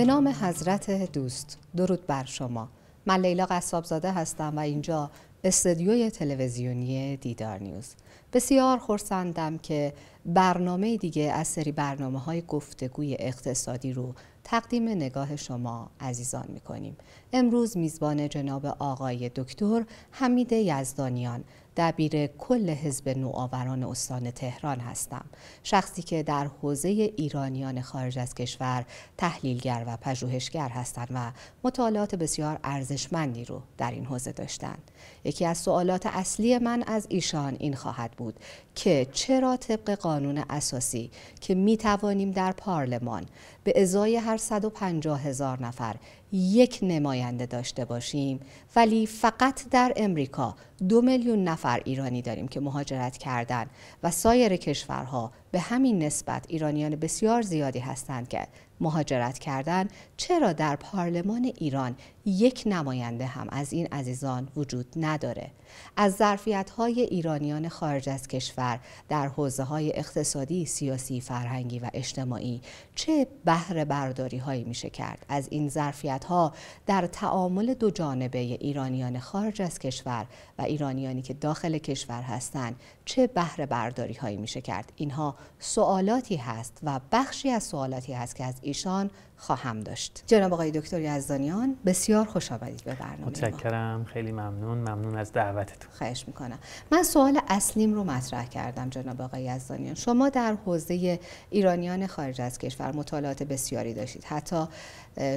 به نام حضرت دوست، درود بر شما. من لیلا قصابزاده هستم و اینجا استودیوی تلویزیونی دیدار نیوز. بسیار خرسندم که برنامه دیگه از سری برنامه‌های گفتگوی اقتصادی رو تقدیم نگاه شما عزیزان می‌کنیم. امروز میزبان جناب آقای دکتر حمید یزدانیان، دبیر کل حزب نوآوران استان تهران هستم. شخصی که در حوزه ایرانیان خارج از کشور تحلیلگر و پژوهشگر هستند و مطالعات بسیار ارزشمندی رو در این حوزه داشتند. یکی از سوالات اصلی من از ایشان این خواهد بود که چرا طبق قانون اساسی که می توانیم در پارلمان به ازای هر 150,000 نفر یک نماینده داشته باشیم، ولی فقط در امریکا 2 میلیون نفر ایرانی داریم که مهاجرت کردن و سایر کشورها به همین نسبت ایرانیان بسیار زیادی هستند که مهاجرت کردن، چرا در پارلمان ایران یک نماینده هم از این عزیزان وجود نداره؟ از ظرفیت‌های ایرانیان خارج از کشور در حوزه‌های اقتصادی، سیاسی، فرهنگی و اجتماعی چه بهره برداری‌هایی میشه کرد؟ از این ظرفیت‌ها در تعامل دو جانبه ایرانیان خارج از کشور و ایرانیانی که داخل کشور هستند چه بهره برداری‌هایی میشه کرد؟ اینها سوالاتی هست و بخشی از سوالاتی هست که از ایشان خواهم داشت. جناب آقای دکتر یزدانیان، بسیار خوش آمدید به برنامه. متشکرم، خیلی ممنون از دعوتتون. خواهش میکنم. من سوال اصلیم رو مطرح کردم جناب آقای یزدانیان. شما در حوزه ایرانیان خارج از کشور مطالعات بسیاری داشتید. حتی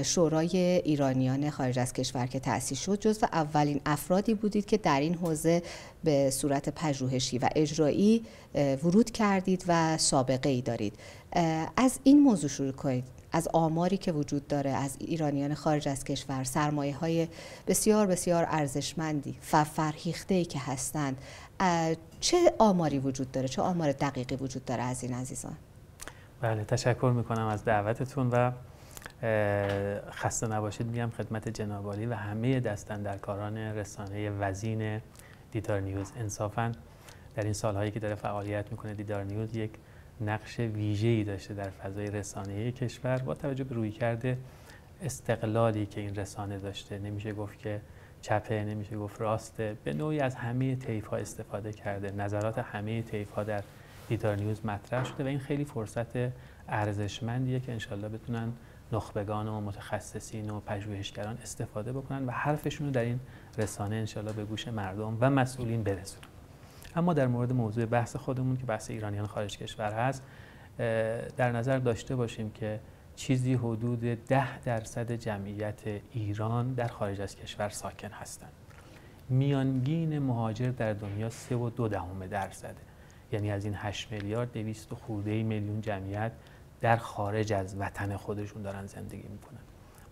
شورای ایرانیان خارج از کشور که تأسیس شد جزو اولین افرادی بودید که در این حوزه به صورت پژوهشی و اجرایی ورود کردید و سابقه ای دارید. از این موضوع شروع کنید. از آماری که وجود داره از ایرانیان خارج از کشور، سرمایه‌های بسیار بسیار ارزشمندی و فرهیخته‌ای که هستند، چه آماری وجود داره؟ چه آمار دقیقی وجود داره از این عزیزان؟ بله، تشکر میکنم از دعوتتون و خسته نباشید میگم خدمت جناب عالی و همه دستاندرکاران رسانه وزین دیدار نیوز. انصافاً در این سالهایی که داره فعالیت میکنه دیدار نیوز یک نقش ویژه‌ای داشته در فضای رسانه‌ای کشور با توجه به رویکرد استقلالی که این رسانه داشته. نمیشه گفت که چپه، نمیشه گفت راسته، به نوعی از همه طیف‌ها استفاده کرده. نظرات همه طیف‌ها در دیدار نیوز مطرح شده و این خیلی فرصت ارزشمندیه که انشالله بتونن نخبگان و متخصصین و پژوهشگران استفاده بکنن و حرفشون رو در این رسانه انشالله به گوش مردم و مسئولین برسونن. اما در مورد موضوع بحث خودمون که بحث ایرانیان خارج کشور هست، در نظر داشته باشیم که چیزی حدود 10% جمعیت ایران در خارج از کشور ساکن هستند. میانگین مهاجر در دنیا 3.2%، یعنی از این 8 میلیارد 200 خورده میلیون جمعیت در خارج از وطن خودشون دارن زندگی میکنن.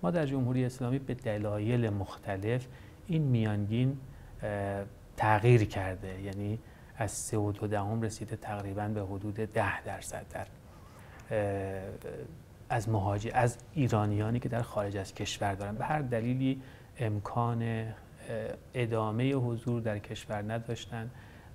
ما در جمهوری اسلامی به دلایل مختلف این میانگین تغییر کرده، یعنی از 3.2 رسیده تقریباً به حدود 10% در از ایرانیانی که در خارج از کشور دارن به هر دلیلی امکان ادامه حضور در کشور نداشتن،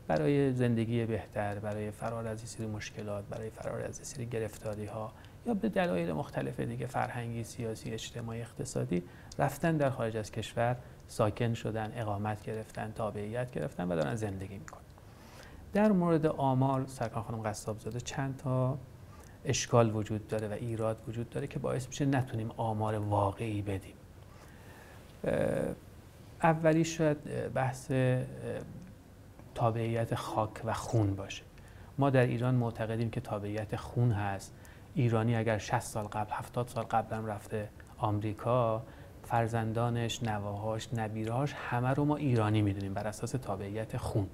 برای زندگی بهتر، برای فرار از این سری مشکلات، برای فرار از این سری گرفتاری ها یا به دلایل مختلف دیگه فرهنگی، سیاسی، اجتماعی، اقتصادی رفتن در خارج از کشور، ساکن شدن، اقامت گرفتن، تابعیت گرفتن و دارن زندگی میکنن. در مورد آمار سرکار خانم قصابزاده چند تا اشکال وجود داره و ایراد وجود داره که باعث میشه نتونیم آمار واقعی بدیم. اولی شاید بحث تابعیت خاک و خون باشه. ما در ایران معتقدیم که تابعیت خون هست. ایرانی اگر 60 سال قبل، 70 سال قبل هم رفته آمریکا، فرزندانش، نواهاش، نبیرهاش همه رو ما ایرانی میدونیم بر اساس تابعیت خون.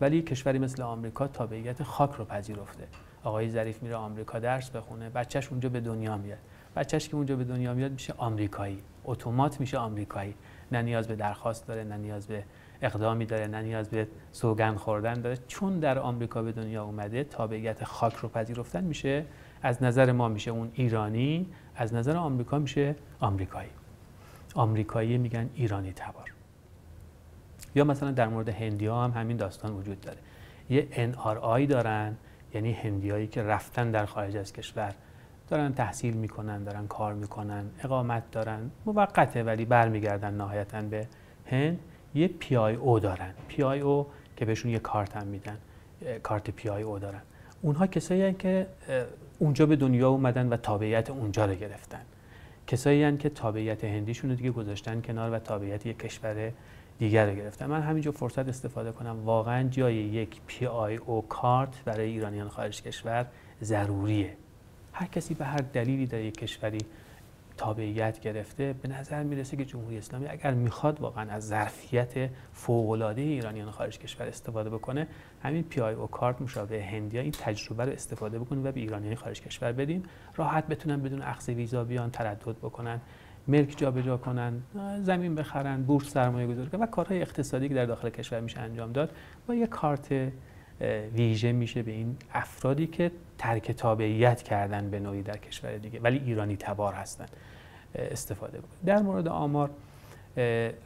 ولی کشوری مثل آمریکا تابعیت خاک رو پذیرفته. آقای ظریف میره آمریکا درس بخونه، بچهش اونجا به دنیا میاد. بچهش که اونجا به دنیا میاد میشه آمریکایی، اتومات میشه آمریکایی. نه نیاز به درخواست داره، نه نیاز به اقدامی داره، نه نیاز به سوگند خوردن داره. چون در آمریکا به دنیا اومده، تابعیت خاک رو پذیرفتن میشه. از نظر ما میشه اون ایرانی، از نظر آمریکا میشه آمریکایی. آمریکایی میگن ایرانی تبار. یا مثلا در مورد هندی‌ها هم همین داستان وجود داره. یه NRI دارن، یعنی هندیایی که رفتن در خارج از کشور دارن تحصیل میکنن، دارن کار میکنن، اقامت دارن، موقته ولی برمیگردن نهایتاً به هند. یه PIO دارن، PIO که بهشون یه کارت هم میدن، کارت PIO دارن. اونها کسایی هستن که اونجا به دنیا اومدن و تابعیت اونجا رو گرفتن. کسایی هستن که تابعیت هندیشون رو دیگه گذاشتن کنار و تابعیت یک کشور دیگر رو گرفتن. من همینجا فرصت استفاده کنم، واقعا جای یک PIO کارت برای ایرانیان خارج کشور ضروریه. هر کسی به هر دلیلی در یک کشوری تابعیت گرفته، به نظر میرسه که جمهوری اسلامی اگر میخواد واقعا از ظرفیت فوق‌العاده ایرانیان خارج کشور استفاده بکنه، همین PIO کارت مشابه هندیا این تجربه رو استفاده بکنیم و به ایرانیان خارج کشور بدیم، راحت بتونن بدون اخذ ویزا بیان، تردد بکنن، ملک جابجا کنن، زمین بخرن، بورس سرمایه گذاری کنن و کارهای اقتصادی که در داخل کشور میشه انجام داد. با یک کارت ویژه میشه به این افرادی که ترک تابعیت کردن به نوعی در کشور دیگه ولی ایرانی تبار هستن استفاده بکنیم. در مورد آمار،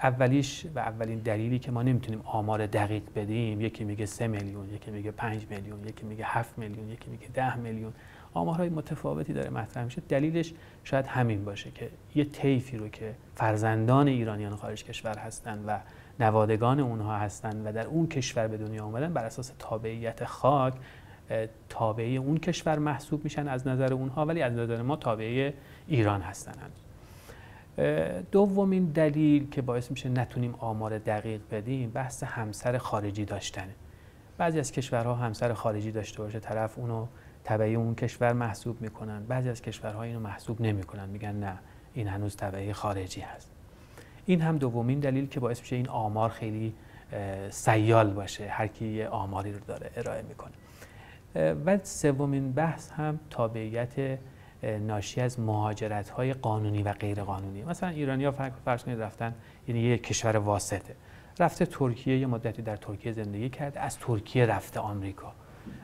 اولیش و اولین دلیلی که ما نمیتونیم آمار دقیق بدیم، یکی میگه 3 میلیون، یکی میگه 5 میلیون، یکی میگه 7 میلیون، یکی میگه 10 میلیون، آمارهای متفاوتی داره مطرح میشه. دلیلش شاید همین باشه که یه طیفی رو که فرزندان ایرانیان خارج کشور هستن و نوادگان اونها هستن و در اون کشور به دنیا اومدن، بر اساس تابعیت خاک تابعی اون کشور محسوب میشن از نظر اونها، ولی از نظر ما تابعی ایران هستن. دومین دلیل که باعث میشه نتونیم آمار دقیق بدیم، بحث همسر خارجی داشتنه. بعضی از کشورها همسر خارجی داشته باشه، طرف اونو تبعی اون کشور محسوب میکنن، بعضی از کشورها اینو محسوب نمیکنن، میگن نه این هنوز تبعی خارجی هست. این هم دومین دلیل که باعث میشه این آمار خیلی سیال باشه، هر کی یه آماری رو داره ارائه میکنه. و سومین بحث هم تابعیت ناشی از مهاجرت‌های قانونی و غیر قانونی. مثلا ایرانی‌ها فرض کنید رفتن، یعنی یک کشور واسطه، رفته ترکیه، یه مدتی در ترکیه زندگی کرده، از ترکیه رفته آمریکا،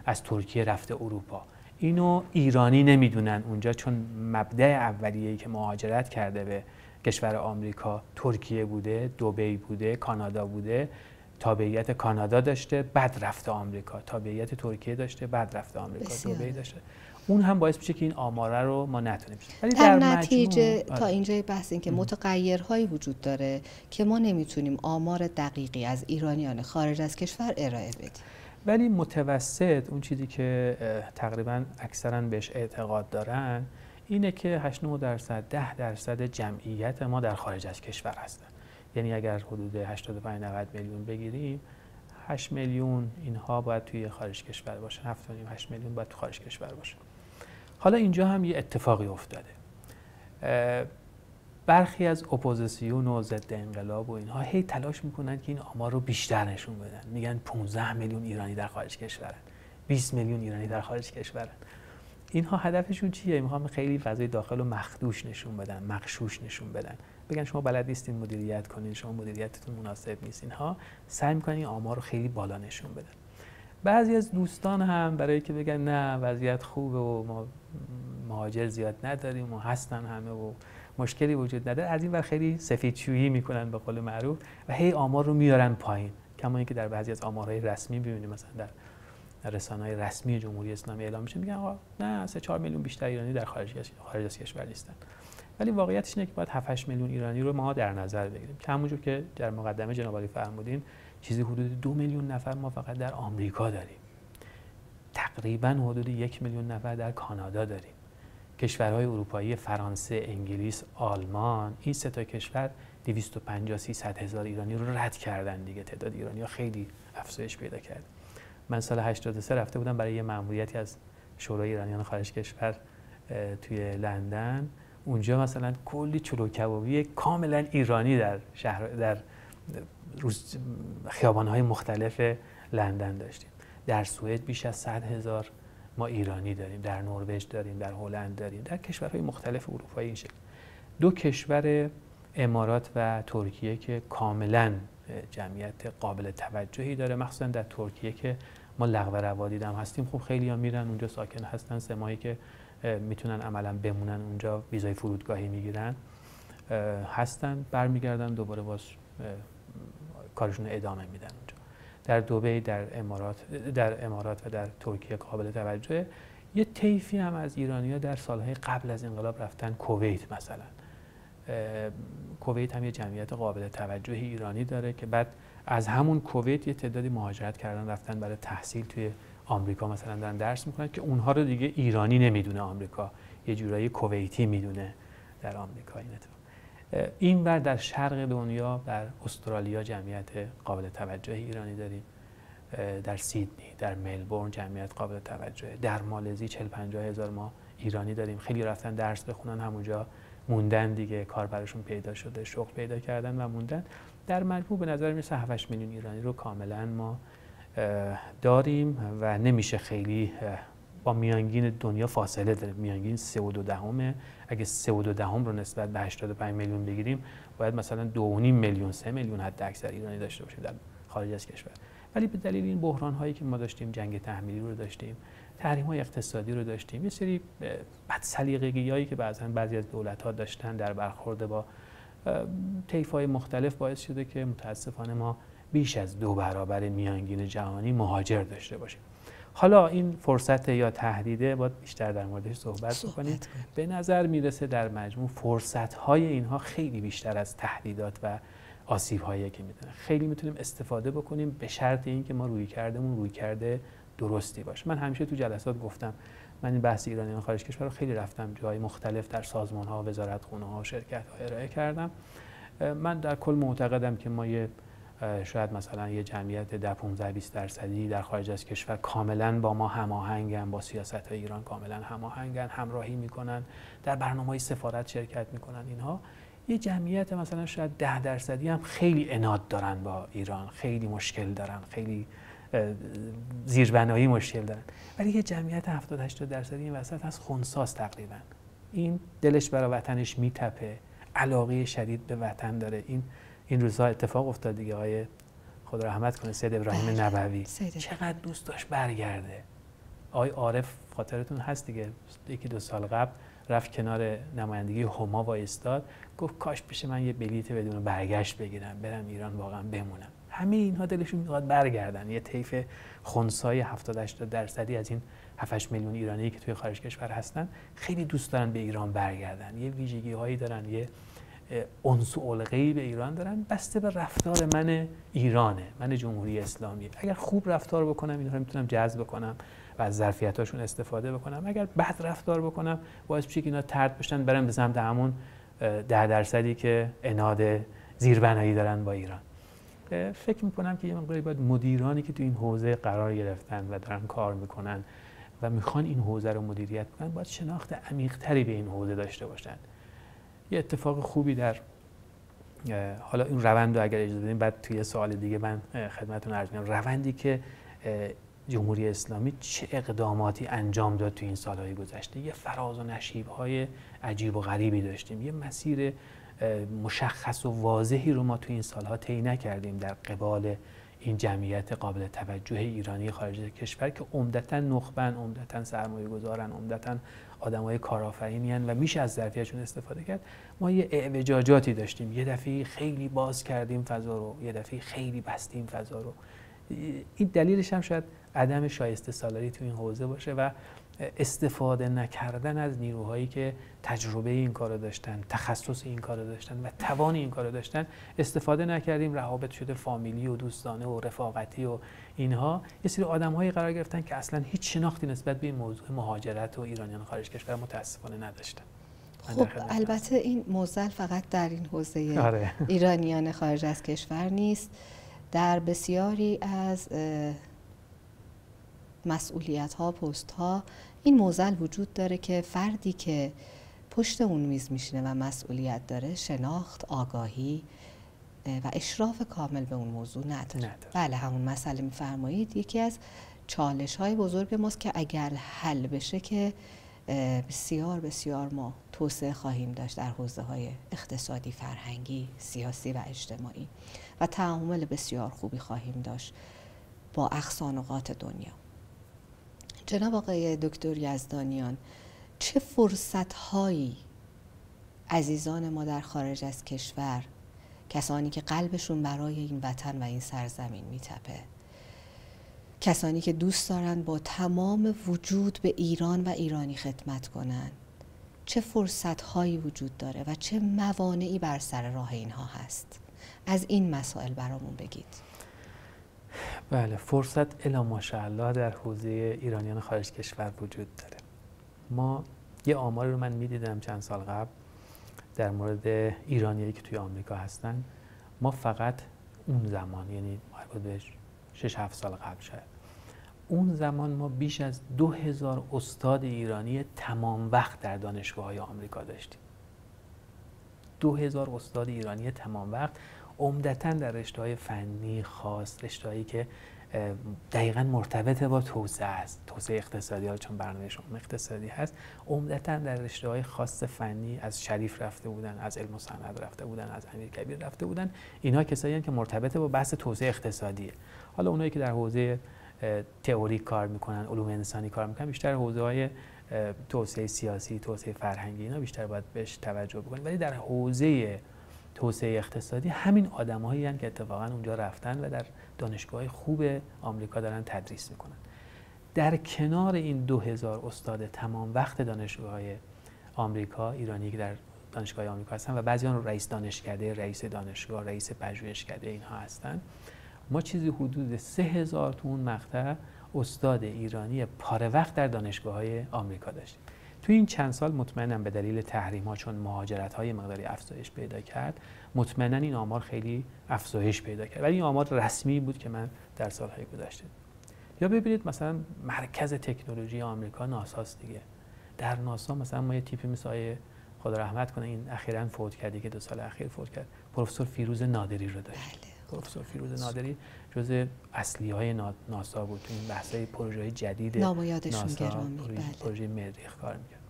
از ترکیه رفته اروپا. اینو ایرانی نمیدونن اونجا، چون مبدأ اولیه‌ای که مهاجرت کرده به کشور آمریکا ترکیه بوده، دبی بوده، کانادا بوده، تابعیت کانادا داشته، بعد رفته آمریکا، تابعیت ترکیه داشته، بعد رفته آمریکا، دبی داشته. اون هم باعث میشه که این آماره رو ما نتونیم. ولی در نتیجه تا اینجای بحث این که متغیرهایی وجود داره که ما نمیتونیم آمار دقیقی از ایرانیان خارج از کشور ارائه بدیم. ولی متوسط اون چیزی که تقریبا اکثرا بهش اعتقاد دارن اینه که 8-9% 10% جمعیت ما در خارج از کشور هستن. یعنی اگر حدود 85-90 میلیون بگیریم، 8 میلیون اینها باید توی خارج کشور باشه، 7.5-8 میلیون باید تو خارج کشور باشه. حالا اینجا هم یه اتفاقی افتاده. برخی از اپوزیسیون و ضد انقلاب و اینها هی تلاش میکنن که این آمار رو بیشتر نشون بدن. میگن 15 میلیون ایرانی در خارج کشورن، 20 میلیون ایرانی در خارج کشورن. اینها هدفشون چیه؟ میخوان خیلی فضای داخل رو مخدوش نشون بدن، مغشوش نشون بدن. بگن شما بلد نیستین مدیریت کنین، شما مدیریتتون مناسب نیست. اینها سعی میکنن این آمار رو خیلی بالا نشون بدن. بعضی از دوستان هم برای که بگن نه وضعیت خوبه و ما مهاجر زیاد نداریم و هستن همه و مشکلی وجود نداره، از این ور خیلی سفیدشویی میکنن به قول معروف و هی آمار رو میارن پایین. کما اینکه در بعضی از آمارهای رسمی ببینیم، مثلا در رسانه‌های رسمی جمهوری اسلامی اعلام میشه، میگن آقا نه 3-4 میلیون بیشتر ایرانی در خارج از کشور نیستن. ولی واقعیتش اینه که باید 7-8 میلیون ایرانی رو ما در نظر بگیریم که همونجور که در مقدمه جناب عالی فرمودین، چیزی حدود 2 میلیون نفر ما فقط در آمریکا داریم. تقریبا حدود 1 میلیون نفر در کانادا داریم. کشورهای اروپایی فرانسه، انگلیس، آلمان، این سه تا کشور 250-300 هزار ایرانی رو رد کردن دیگه. تعداد ایرانی‌ها خیلی افزایش پیدا کرد. من سال 83 رفته بودم برای یه مأموریتی از شورای ایرانیان خارج کشور توی لندن. اونجا مثلا کلی چلو کبابی کاملا ایرانی در شهر، در خیابان‌های مختلف لندن داشتیم. در سوئد بیش از 100 هزار ما ایرانی داریم، در نروژ داریم، در هلند داریم، در کشورهای مختلف اروپایی این شکل. دو کشور امارات و ترکیه که کاملا جمعیت قابل توجهی داره، مخصوصا در ترکیه که ما لغو روادید هم هستیم. خب خیلی ها میرن اونجا ساکن هستن، 3 ماهی که میتونن عملا بمونن اونجا، ویزای فرودگاهی میگیرن، هستن، برمیگردن دوباره باز کارشون ادامه میدن اونجا. در دبی، در امارات و در ترکیه قابل توجه. یه طیفی هم از ایرانی‌ها در سالهای قبل از انقلاب رفتن کویت مثلا. کویت هم یه جمعیت قابل توجه ایرانی داره که بعد از همون کویت یه تعدادی مهاجرت کردن رفتن برای تحصیل توی آمریکا مثلا دارن درس میکنن که اونها رو دیگه ایرانی نمیدونه آمریکا، یه جورایی کویتی میدونه در آمریکا. این ور در شرق دنیا در استرالیا جمعیت قابل توجه ایرانی داریم، در سیدنی، در ملبورن جمعیت قابل توجه، در مالزی 40-50 هزار ما ایرانی داریم. خیلی رفتن درس بخونن همونجا موندن دیگه، کار براشون پیدا شده، شغل پیدا کردن و موندن. در مجموع به نظر میرسه 7-8 میلیون ایرانی رو کاملا ما داریم و نمیشه خیلی با میانگین دنیا فاصله داره. میانگین 3.2، اگه 3.2 رو نسبت به 85 میلیون بگیریم باید مثلا 2.5 میلیون 3 میلیون حد اکثر ایرانی داشته باشیم در خارج از کشور. ولی به دلیل این بحران هایی که ما داشتیم، جنگ تحمیلی رو داشتیم، تحریم های اقتصادی رو داشتیم، یه سری بدسلیقگی‌هایی که بعضی از دولت ها داشتن در برخورد با طیف های مختلف باعث شده که متاسفانه ما بیش از 2 برابر میانگین جهانی مهاجر داشته باشیم. حالا این فرصت یا تهدیده باید بیشتر در موردش صحبت بکنیم. به نظر میرسه در مجموع فرصت‌های اینها خیلی بیشتر از تهدیدات و آسیب‌هایی که میدونن. خیلی میتونیم استفاده بکنیم به شرط اینکه ما رویکرد درستی باشه. من همیشه تو جلسات گفتم، من این بحث ایرانیان خارج کشور رو خیلی رفتم جای مختلف در سازمان‌ها، وزارتخونه‌ها، شرکت‌ها ارائه کردم. من در کل معتقدم که ما شاید مثلا یه جمعیت 15-20% در خارج از کشور کاملا با ما هماهنگن، با سیاست‌های ایران کاملا هماهنگن، همراهی میکنن، در برنامه‌های سفارت شرکت میکنن. اینها یه جمعیت مثلا شاید 10% هم خیلی عناد دارن با ایران، خیلی مشکل دارن، خیلی زیربنایی مشکل دارن. ولی یه جمعیت 70-80% این وسط هست خنثی‌ست تقریبا. این دلش برای وطنش میتپه، علاقه شدید به وطن داره. این روزها اتفاق افتاد دیگه، آقای خدا رحمت کنه سید ابراهیم نبوی چقدر دوست داشت برگرده. آقای عارف خاطرتون هست دیگه، 1-2 سال قبل رفت کنار نمایندگی هما وایستاد، گفت کاش بشه من یه بلیت بدون برگشت بگیرم برم ایران واقعا بمونم. همه اینها دلشون میخواد برگردن. یه طیف خنثی 70-80% از این 7-8 میلیون ایرانی که توی خارج کشور هستن خیلی دوست دارن به ایران برگردن. یه ویژگی هایی دارن، یه انس و القه‌ای به ایران دارن، بسته به رفتار من ایرانه، من جمهوری اسلامی. اگر خوب رفتار بکنم اینها رو میتونم جذب کنم و از ظرفیتاشون استفاده بکنم. اگر بد رفتار بکنم باعث میشه که اینا طرد بشن برن به سمت همون 10% که عناد زیربنایی دارن با ایران. فکر میکنم که یه مقداری باید مدیرانی که تو این حوزه قرار گرفتن و دارن کار میکنن و میخوان این حوزه رو مدیریت کنن باید شناخت عمیق‌تری به این حوزه داشته باشن. یه اتفاق خوبی در حالا این روند رو اگر اجازه بدین بعد توی سوال دیگه من خدمتتون عرض می‌کنم، روندی که جمهوری اسلامی چه اقداماتی انجام داد تو این سالهای گذشته. یه فراز و نشیب‌های عجیب و غریبی داشتیم، یه مسیر مشخص و واضحی رو ما تو این سالها طی نکردیم در قبال این جمعیت قابل توجه ایرانی خارج از کشور که عمدتاً نخبن، عمدتاً سرمایه‌گذارن، عمدتاً آدمای کارآفرینی ان و میشه از ظرفیتشون استفاده کرد. ما یه اعوجاجاتی داشتیم، یه دفعه خیلی باز کردیم فضا رو، یه دفعه خیلی بستیم فضا رو. این دلیلش هم شاید عدم شایسته سالاری تو این حوزه باشه و استفاده نکردن از نیروهایی که تجربه این کارو داشتن، تخصص این کارو داشتن و توان این کارو داشتن استفاده نکردیم. روابط شده فامیلی و دوستانه و رفاقتی و اینها، یه سری آدم‌هایی قرار گرفتن که اصلا هیچ شناختی نسبت به این موضوع مهاجرت و ایرانیان خارج کشور متاسفانه نداشتن. خب البته این موزل فقط در این حوزه ایرانیان خارج از کشور نیست، در بسیاری از مسئولیت‌ها، پست‌ها این موزل وجود داره که فردی که پشت اون میز میشینه و مسئولیت داره شناخت، آگاهی و اشراف کامل به اون موضوع نداره. بله همون مسئله میفرمایید یکی از چالش‌های بزرگ ماست که اگر حل بشه که بسیار بسیار ما توسعه خواهیم داشت در حوزه‌های اقتصادی، فرهنگی، سیاسی و اجتماعی و تعامل بسیار خوبی خواهیم داشت با اقصانقاط دنیا. جناب آقای دکتر یزدانیان، چه فرصت‌هایی عزیزان ما در خارج از کشور، کسانی که قلبشون برای این وطن و این سرزمین میتپه، کسانی که دوست دارن با تمام وجود به ایران و ایرانی خدمت کنن، چه فرصت‌هایی وجود داره و چه موانعی بر سر راه اینها هست؟ از این مسائل برامون بگید. بله، فرصت الا ماشاءالله در حوزه ایرانیان خارج کشور وجود داره. ما یه آماری رو من میدیدم چند سال قبل در مورد ایرانیایی که توی آمریکا هستن. ما فقط اون زمان، یعنی حدود 6-7 سال قبل شاید، اون زمان ما بیش از 2000 استاد ایرانی تمام وقت در دانشگاه‌های آمریکا داشتیم. 2000 استاد ایرانی تمام وقت، عمدتاً در رشته‌های فنی خاص، رشته‌هایی که دقیقاً مرتبط با توسعه است، توسعه اقتصادی، چون برنامه شما اقتصادی هست. عمدتاً در رشته‌های خاص فنی از شریف رفته بودن، از علم و صنعت رفته بودن، از امیرکبیر رفته بودن. اینها کسایی هستند که مرتبط با بحث توسعه اقتصادیه. حالا اونایی که در حوزه تئوریک کار میکنن، علوم انسانی کار میکنن، بیشتر حوزه‌های توسعه سیاسی، توسعه فرهنگی، اینا بیشتر باید بهش توجه بکنیم. ولی در حوزه توسعه اقتصادی همین آدم‌هایی هستند که اتفاقا اونجا رفتن و در دانشگاه‌های خوب آمریکا دارن تدریس میکنن. در کنار این 2000 استاد تمام وقت دانشگاه‌های آمریکا، ایرانی که در دانشگاه آمریکا هستن و بعضی‌ها رئیس دانشکده، رئیس دانشگاه، رئیس پژوهشکده اینها هستن، ما چیزی حدود 3000 تو اون مقطع استاد ایرانی پاره وقت در دانشگاه‌های آمریکا داشتیم. تو این چند سال مطمئنم به دلیل تحریم‌ها، چون مهاجرت‌های مقداری افزایش پیدا کرد، مطمئناً این آمار خیلی افزایش پیدا کرد. ولی این آمار رسمی بود که من در سال‌های گذشته. یا ببینید مثلا مرکز تکنولوژی آمریکا ناساست دیگه. در ناسا مثلا ما یه تیپی مثل آقای خدا رحمت کنه، این اخیراً فوت کرد که 2 سال اخیر فوت کرد، پروفسور فیروز نادری رو داشت. پروفسور فیروز نادری جزء اصلی‌های ناسا بود تو این بحث‌های پروژه‌های جدید نام‌یادشون گرامی. پروژه مریخ کار می‌کرد.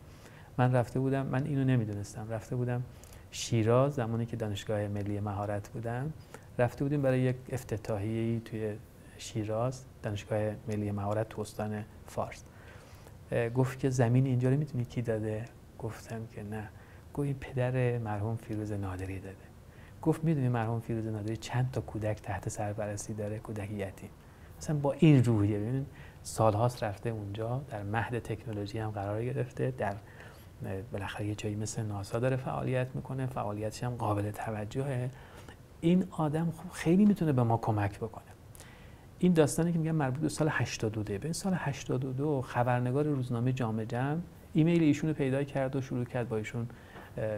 من رفته بودم، من اینو نمیدونستم، رفته بودم شیراز زمانی که دانشگاه ملی مهارت بودم، رفته بودیم برای یک افتتاحیه‌ای توی شیراز، دانشگاه ملی مهارت تو استان فارس. گفت که زمین اینجا رو می‌دونی کی داده؟ گفتم که نه. گفت این پدر مرحوم فیروز نادری داده. گفت میدونی مرحوم فیروز نادری چند تا کودک تحت سرپرستی داره، کودک یتیم. مثلا با این روحیه، ببینید سال‌هاست رفته اونجا، در مهد تکنولوژی هم قرار گرفته، در بالاخره یه جایی مثل ناسا داره فعالیت میکنه، فعالیتش هم قابل توجهه. این آدم خیلی میتونه به ما کمک بکنه. این داستانی که میگم مربوط به سال 82 به سال 82 خبرنگار روزنامه جامعه جمع ایمیل ایشون رو پیدا کرد و شروع کرد با ایشون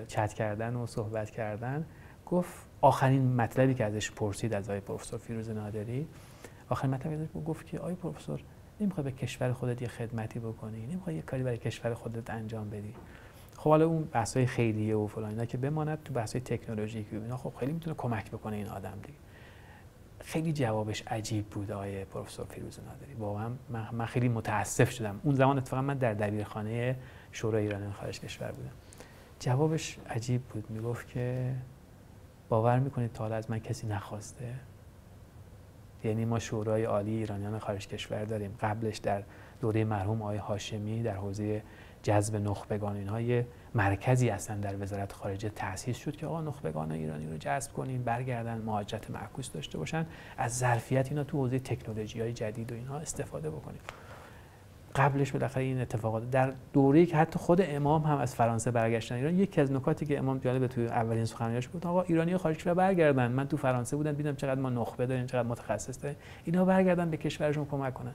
چت کردن و صحبت کردن. گفت آخرین مطلبی که ازش پرسید از آقای پروفسور فیروز نادری، آخرین مطلبی ازش گفت که آقای پروفسور نمیخوای به کشور خودت یه خدمتی بکنی؟ نمیخوای یه کاری برای کشور خودت انجام بدی؟ خب حالا اون بحث‌های خیریه و فلان اینا که بماند، تو بحث‌های تکنولوژیکی اینا خب خیلی میتونه کمک بکنه این آدم دیگه. خیلی جوابش عجیب بود آقای پروفسور فیروز نادری. واقعا من خیلی متاسف شدم. اون زمان اتفاقا من در دبیرخانه شورای ایرانیان خارج کشور بودم. جوابش عجیب بود. میگفت که باور میکنید تا حالا از من کسی نخواسته؟ یعنی ما شورای عالی ایرانیان خارج کشور داریم. قبلش در دوره مرحوم آقای هاشمی در حوزه جذب نخبگان اینها یه مرکزی اصلا در وزارت خارجه تأسیس شد که آقا نخبگان ایرانی رو جذب کنین، برگردن، مهاجرت معکوس داشته باشن، از ظرفیت اینا تو حوزه تکنولوژی‌های جدید و اینها استفاده بکنیم. قبلش بالاخره این اتفاقات در دوره‌ای که حتی خود امام هم از فرانسه برگشتن ایران، یکی از نکاتی که امام جالب تو اولین سخنرانیش گفت آقا ایرانی خارج کشور برگردن، من تو فرانسه بودم دیدم چقدر ما نخبه داریم، چقدر متخصص داریم، اینا برگردن به کشورشون کمک کنن.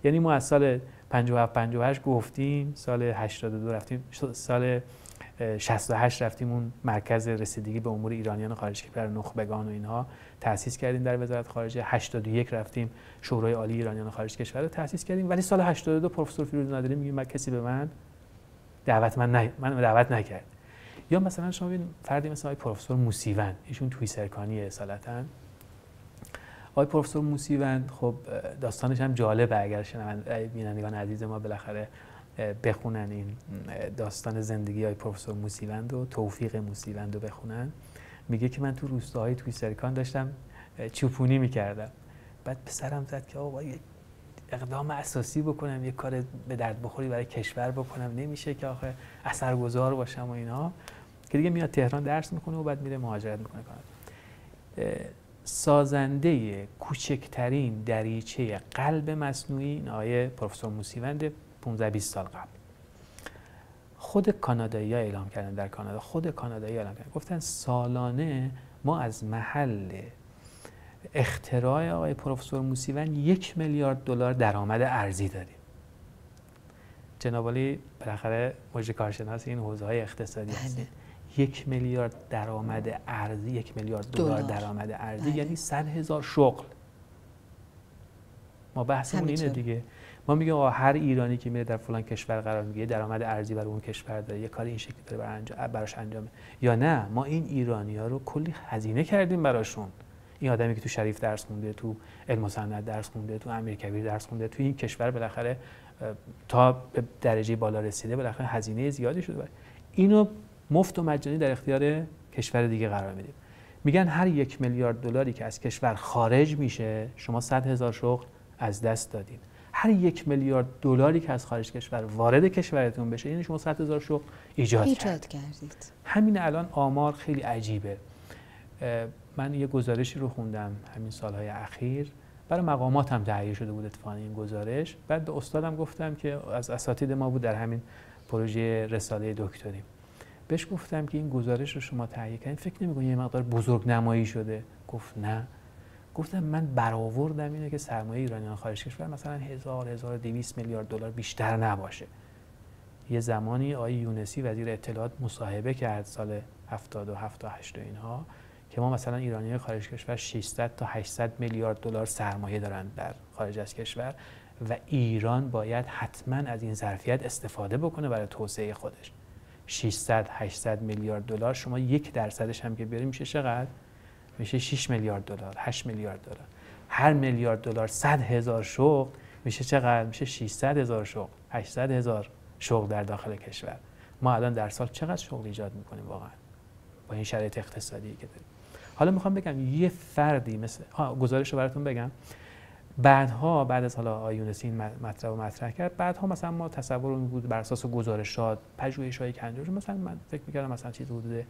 یعنی ما از سال 57 58 گفتیم، سال 82 رفتیم، سال 68 رفتیم اون مرکز رسیدگی به امور ایرانیان خارج کشور نخبگان و اینها تأسیس کردیم در وزارت خارجه. 81 رفتیم شورای عالی ایرانیان خارج کشور رو تأسیس کردیم. ولی سال 82 پروفسور فیروز نادری میگه کسی به من دعوت نکرد. یا مثلا شما ببین فردی مثل آقای پروفسور موسیوند، ایشون توییسرکانیه اصالتا. آقای پروفسور موسیوند خب داستانش هم جالبه، اگر بینندگان عزیز ما بالاخره بخونن این داستان زندگی های پروفسور موسیوند و توفیق موسیوند رو بخونن. میگه که من تو روستاهای توییسرکان داشتم چوپونی میکردم، بعد پسرم زد که آقا یک اقدام اساسی بکنم، یک کار به درد بخوری برای کشور بکنم، نمیشه که آخه اثرگذار باشم و اینها، که دیگه میاد تهران درس میکنه و بعد میره مهاجرت میکنه. سازنده کوچکترین دریچه قلب مصنوعی این آقای پروفسور موسیوند 15-20 سال قبل. خود کانادایی‌ها اعلام کردن، در کانادا خود کانادایی‌ها اعلام کردن، گفتن سالانه ما از محل اختراع آقای پروفسور موسیوند 1 میلیارد دلار درآمد ارزی داریم. جناب عالی بالاخره مجری کارشناس این حوزه‌های اقتصادی هستید. 1 میلیارد درآمد ارزی، 1 میلیارد دلار درآمد ارزی یعنی 100,000 شغل. ما بحثمون اینه دیگه. ما میگیم هر ایرانی که میره در فلان کشور قرار میگیره درآمد ارزی برای اون کشور داره، یه کاری این شکلی داره براش انجام، یا نه ما این ایرانی‌ها رو کلی هزینه کردیم براشون. این آدمی که تو شریف درس خونده، تو علم و صنعت درس خونده، تو امیرکبیر درس خونده، تو این کشور بالاخره تا به درجه بالا رسیده، بالاخره هزینه زیادی شده. اینو مفت و مجانی در اختیار کشور دیگه قرار میدیم. میگن هر 1 میلیارد دلاری که از کشور خارج میشه شما 100,000 شغل از دست دادین. هر 1 میلیارد دلاری که از خارج کشور وارد کشورتون بشه یعنی شما 100,000 شغل ایجاد کردید. همین الان آمار خیلی عجیبه. من یه گزارشی رو خوندم همین سالهای اخیر، برای مقامات هم تهیه شده بود اتفاقا این گزارش. بعد به استادم گفتم که از اساتید ما بود در همین پروژه رساله دکتری، بهش گفتم که این گزارش رو شما تهیه کردین، فکر نمی‌کنید یه مقدار بزرگ نمایی شده؟ گفت نه. گفتم من برآوردم اینه که سرمایه ایرانیان خارج کشور مثلا 1200 میلیارد دلار بیشتر نباشه. یه زمانی آقای یونسی وزیر اطلاعات مصاحبه کرد سال 77 تا 8 اینها که ما مثلا ایرانیان خارج کشور 600 تا 800 میلیارد دلار سرمایه دارن در خارج از کشور و ایران باید حتما از این ظرفیت استفاده بکنه برای توسعه خودش. 600 800 میلیارد دلار شما 1% هم که بیاریم میشه چقدر؟ میشه 6 میلیارد دلار، 8 میلیارد دلار. هر میلیارد دلار 100,000 شغل میشه چقدر؟ میشه 600,000 شغل، 800,000 شغل در داخل کشور. ما الان در سال چقدر شغل ایجاد میکنیم واقعا با این شرایط اقتصادی که داریم؟ حالا میخوام بگم یه فردی مثل گزارش رو براتون بگم، بعدها بعد از حالا آقای یونسی این مطرح کرد، بعدها مثلا ما تصورمون بود بر اساس گزارشات پژوهش‌هایی که انجام شد، مثلا من فکر می‌کردم مثلا چیز حدود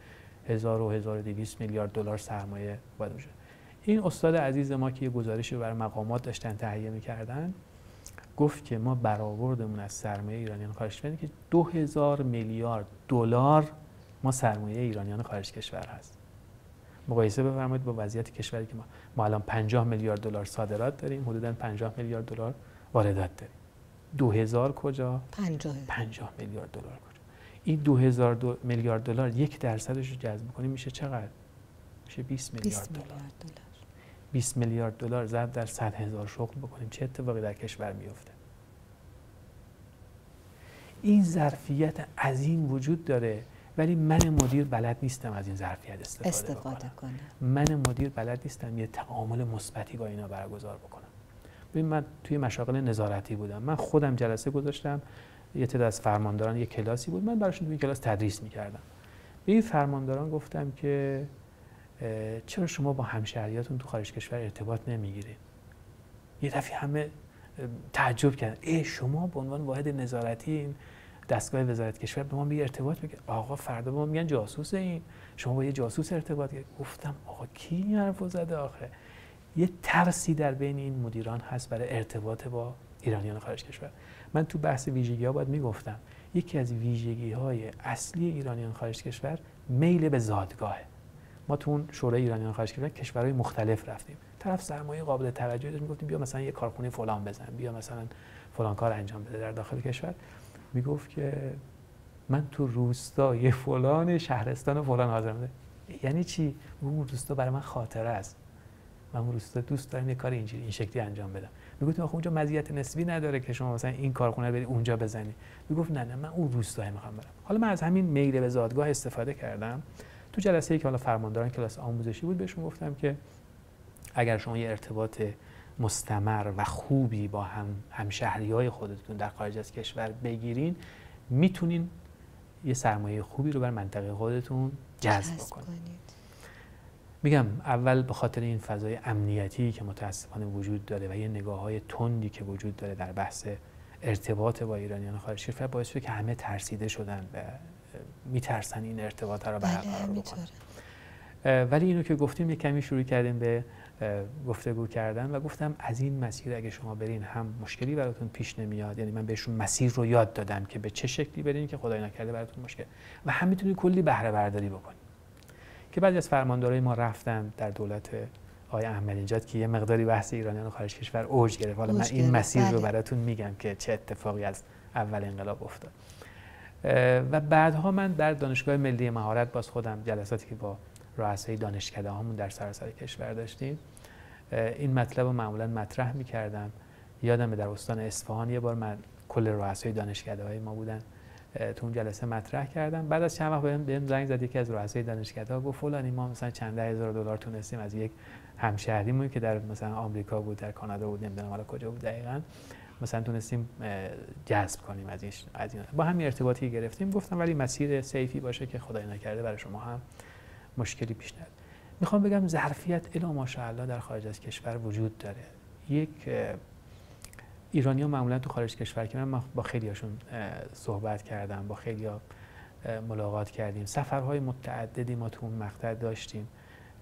1000 و 1200 میلیارد دلار سرمایه باید باشه. این استاد عزیز ما که یه گزارشی برای مقامات داشتن تهیه می‌کردن گفت که ما برآوردمون از سرمایه ایرانیان خارج کشور که 2000 میلیارد دلار ما سرمایه ایرانیان خارج کشور هست. مقایسه بفرمایید با وضعیت کشوری که ما الان 50 میلیارد دلار صادرات داریم، حدوداً 50 میلیارد دلار واردات داریم. 2000 کجا؟ 50 میلیارد دلار کجا؟ این 2000 میلیارد دلار 1%ش رو جذب کنیم میشه چقدر؟ میشه 20 میلیارد دلار. 20 میلیارد دلار ضرب در 100,000 شغل بکنیم چه اتفاقی در کشور میفته؟ این ظرفیت عظیم وجود داره ولی من مدیر بلد نیستم از این ظرفیت استفاده کنم. من مدیر بلد نیستم یه تعامل مثبتی با اینا برگزار بکنم. ببین من توی مشاغل نظارتی بودم، من خودم جلسه گذاشتم، یه تعداد از فرمانداران یه کلاسی بود، من براشون توی کلاس تدریس می‌کردم. به این فرمانداران گفتم که چرا شما با همشهریاتون تو خارج کشور ارتباط نمیگیرید؟ یه دفعه همه تعجب کردن، شما به عنوان واحد نظارتی این دستگاه وزارت کشور به ما میگه ارتباط میگه، آقا فردا به ما میگن جاسوس، این شما با یه جاسوس ارتباط گرفت. گفتم آقا کی این حرفو زده آخه؟ یه ترسی در بین این مدیران هست برای ارتباط با ایرانیان خارج کشور. من تو بحث ویژگی‌ها باید میگفتم یکی از ویژگی‌های اصلی ایرانیان خارج کشور میل به زادگاهه. ما تو اون شورای ایرانیان خارج کشور کشورهای مختلف رفتیم، طرف سرمایه قابل توجهی داشت، میگفتیم بیا مثلا یه کارخونه فلان بزن، بیا مثلا فلان کار انجام بده در داخل کشور. میگفت که من تو روستای فلان شهرستان فلان حاضر بودم. یعنی چی؟ اون روستا برای من خاطره است، من اون روستا دوست دارم یه کار اینجوری این شکلی انجام بدم. میگفتم آخه اونجا مزیت نسبی نداره که شما مثلا این کارخونه رو بری اونجا بزنی. میگفت نه من اون روستای میخوام برم. حالا من از همین میل به زادگاه استفاده کردم. تو جلسه‌ای که حالا فرمانداران کلاس آموزشی بود بهشون گفتم که اگر شما یه ارتباط مستمر و خوبی با همشهریای خودتون در خارج از کشور بگیرین، میتونین یه سرمایه خوبی رو بر منطقه خودتون جذب کنید. میگم اول به خاطر این فضای امنیتی که متاسفانه وجود داره و یه نگاه‌های تندی که وجود داره در بحث ارتباط با ایرانیان خارج کشور باعث شده که همه ترسیده شدن و میترسن این ارتباط رو برقرار بکنن. ولی اینو که گفتیم یک کمی شروع کردیم به گفتگو کردن و گفتم از این مسیر اگه شما برین هم مشکلی براتون پیش نمیاد، یعنی من بهشون مسیر رو یاد دادم که به چه شکلی برین که خدای نکرده براتون مشکل، و هم میتونید کلی بهره برداری بکنید. که بعضی از فرماندارای ما رفتن در دولت آقای احمدی نژاد که یه مقداری بحث ایرانیان خارج کشور اوج گرفت. حالا من این مسیر رو براتون میگم که چه اتفاقی از اول انقلاب افتاد. و بعدها من در دانشگاه ملی مهارت باز خودم جلساتی که با رؤسای دانشکده هامون در سراسر کشور داشتیم این مطلب رو معمولا مطرح میکردم. یادمه در استان اصفهان یه بار من کل رؤسای دانشکده های ما بودن تو اون جلسه مطرح کردم. بعد از چند وقت بهم زنگ زد یکی از رؤسای دانشکده ها، گفت فلانی ما مثلا چند ده هزار دلار تونستیم از یک همشهریمون که در مثلا آمریکا بود، در کانادا بود، نمیدونم حالا کجا بود دقیقاً، مثلا تونستیم جذب کنیم از این با همین ارتباطی گرفتیم. گفتم ولی مسیر سیفی باشه که خدای نکرده برای شما هم مشکلی پیش نیاد. میخوام بگم ظرفیت الی ماشاءالله در خارج از کشور وجود داره. یک ایرانی‌ها معمولا تو خارج کشور که من با خیلیاشون صحبت کردم، با خیلیا ملاقات کردیم، سفرهای متعددی ما تو اون مقطع داشتیم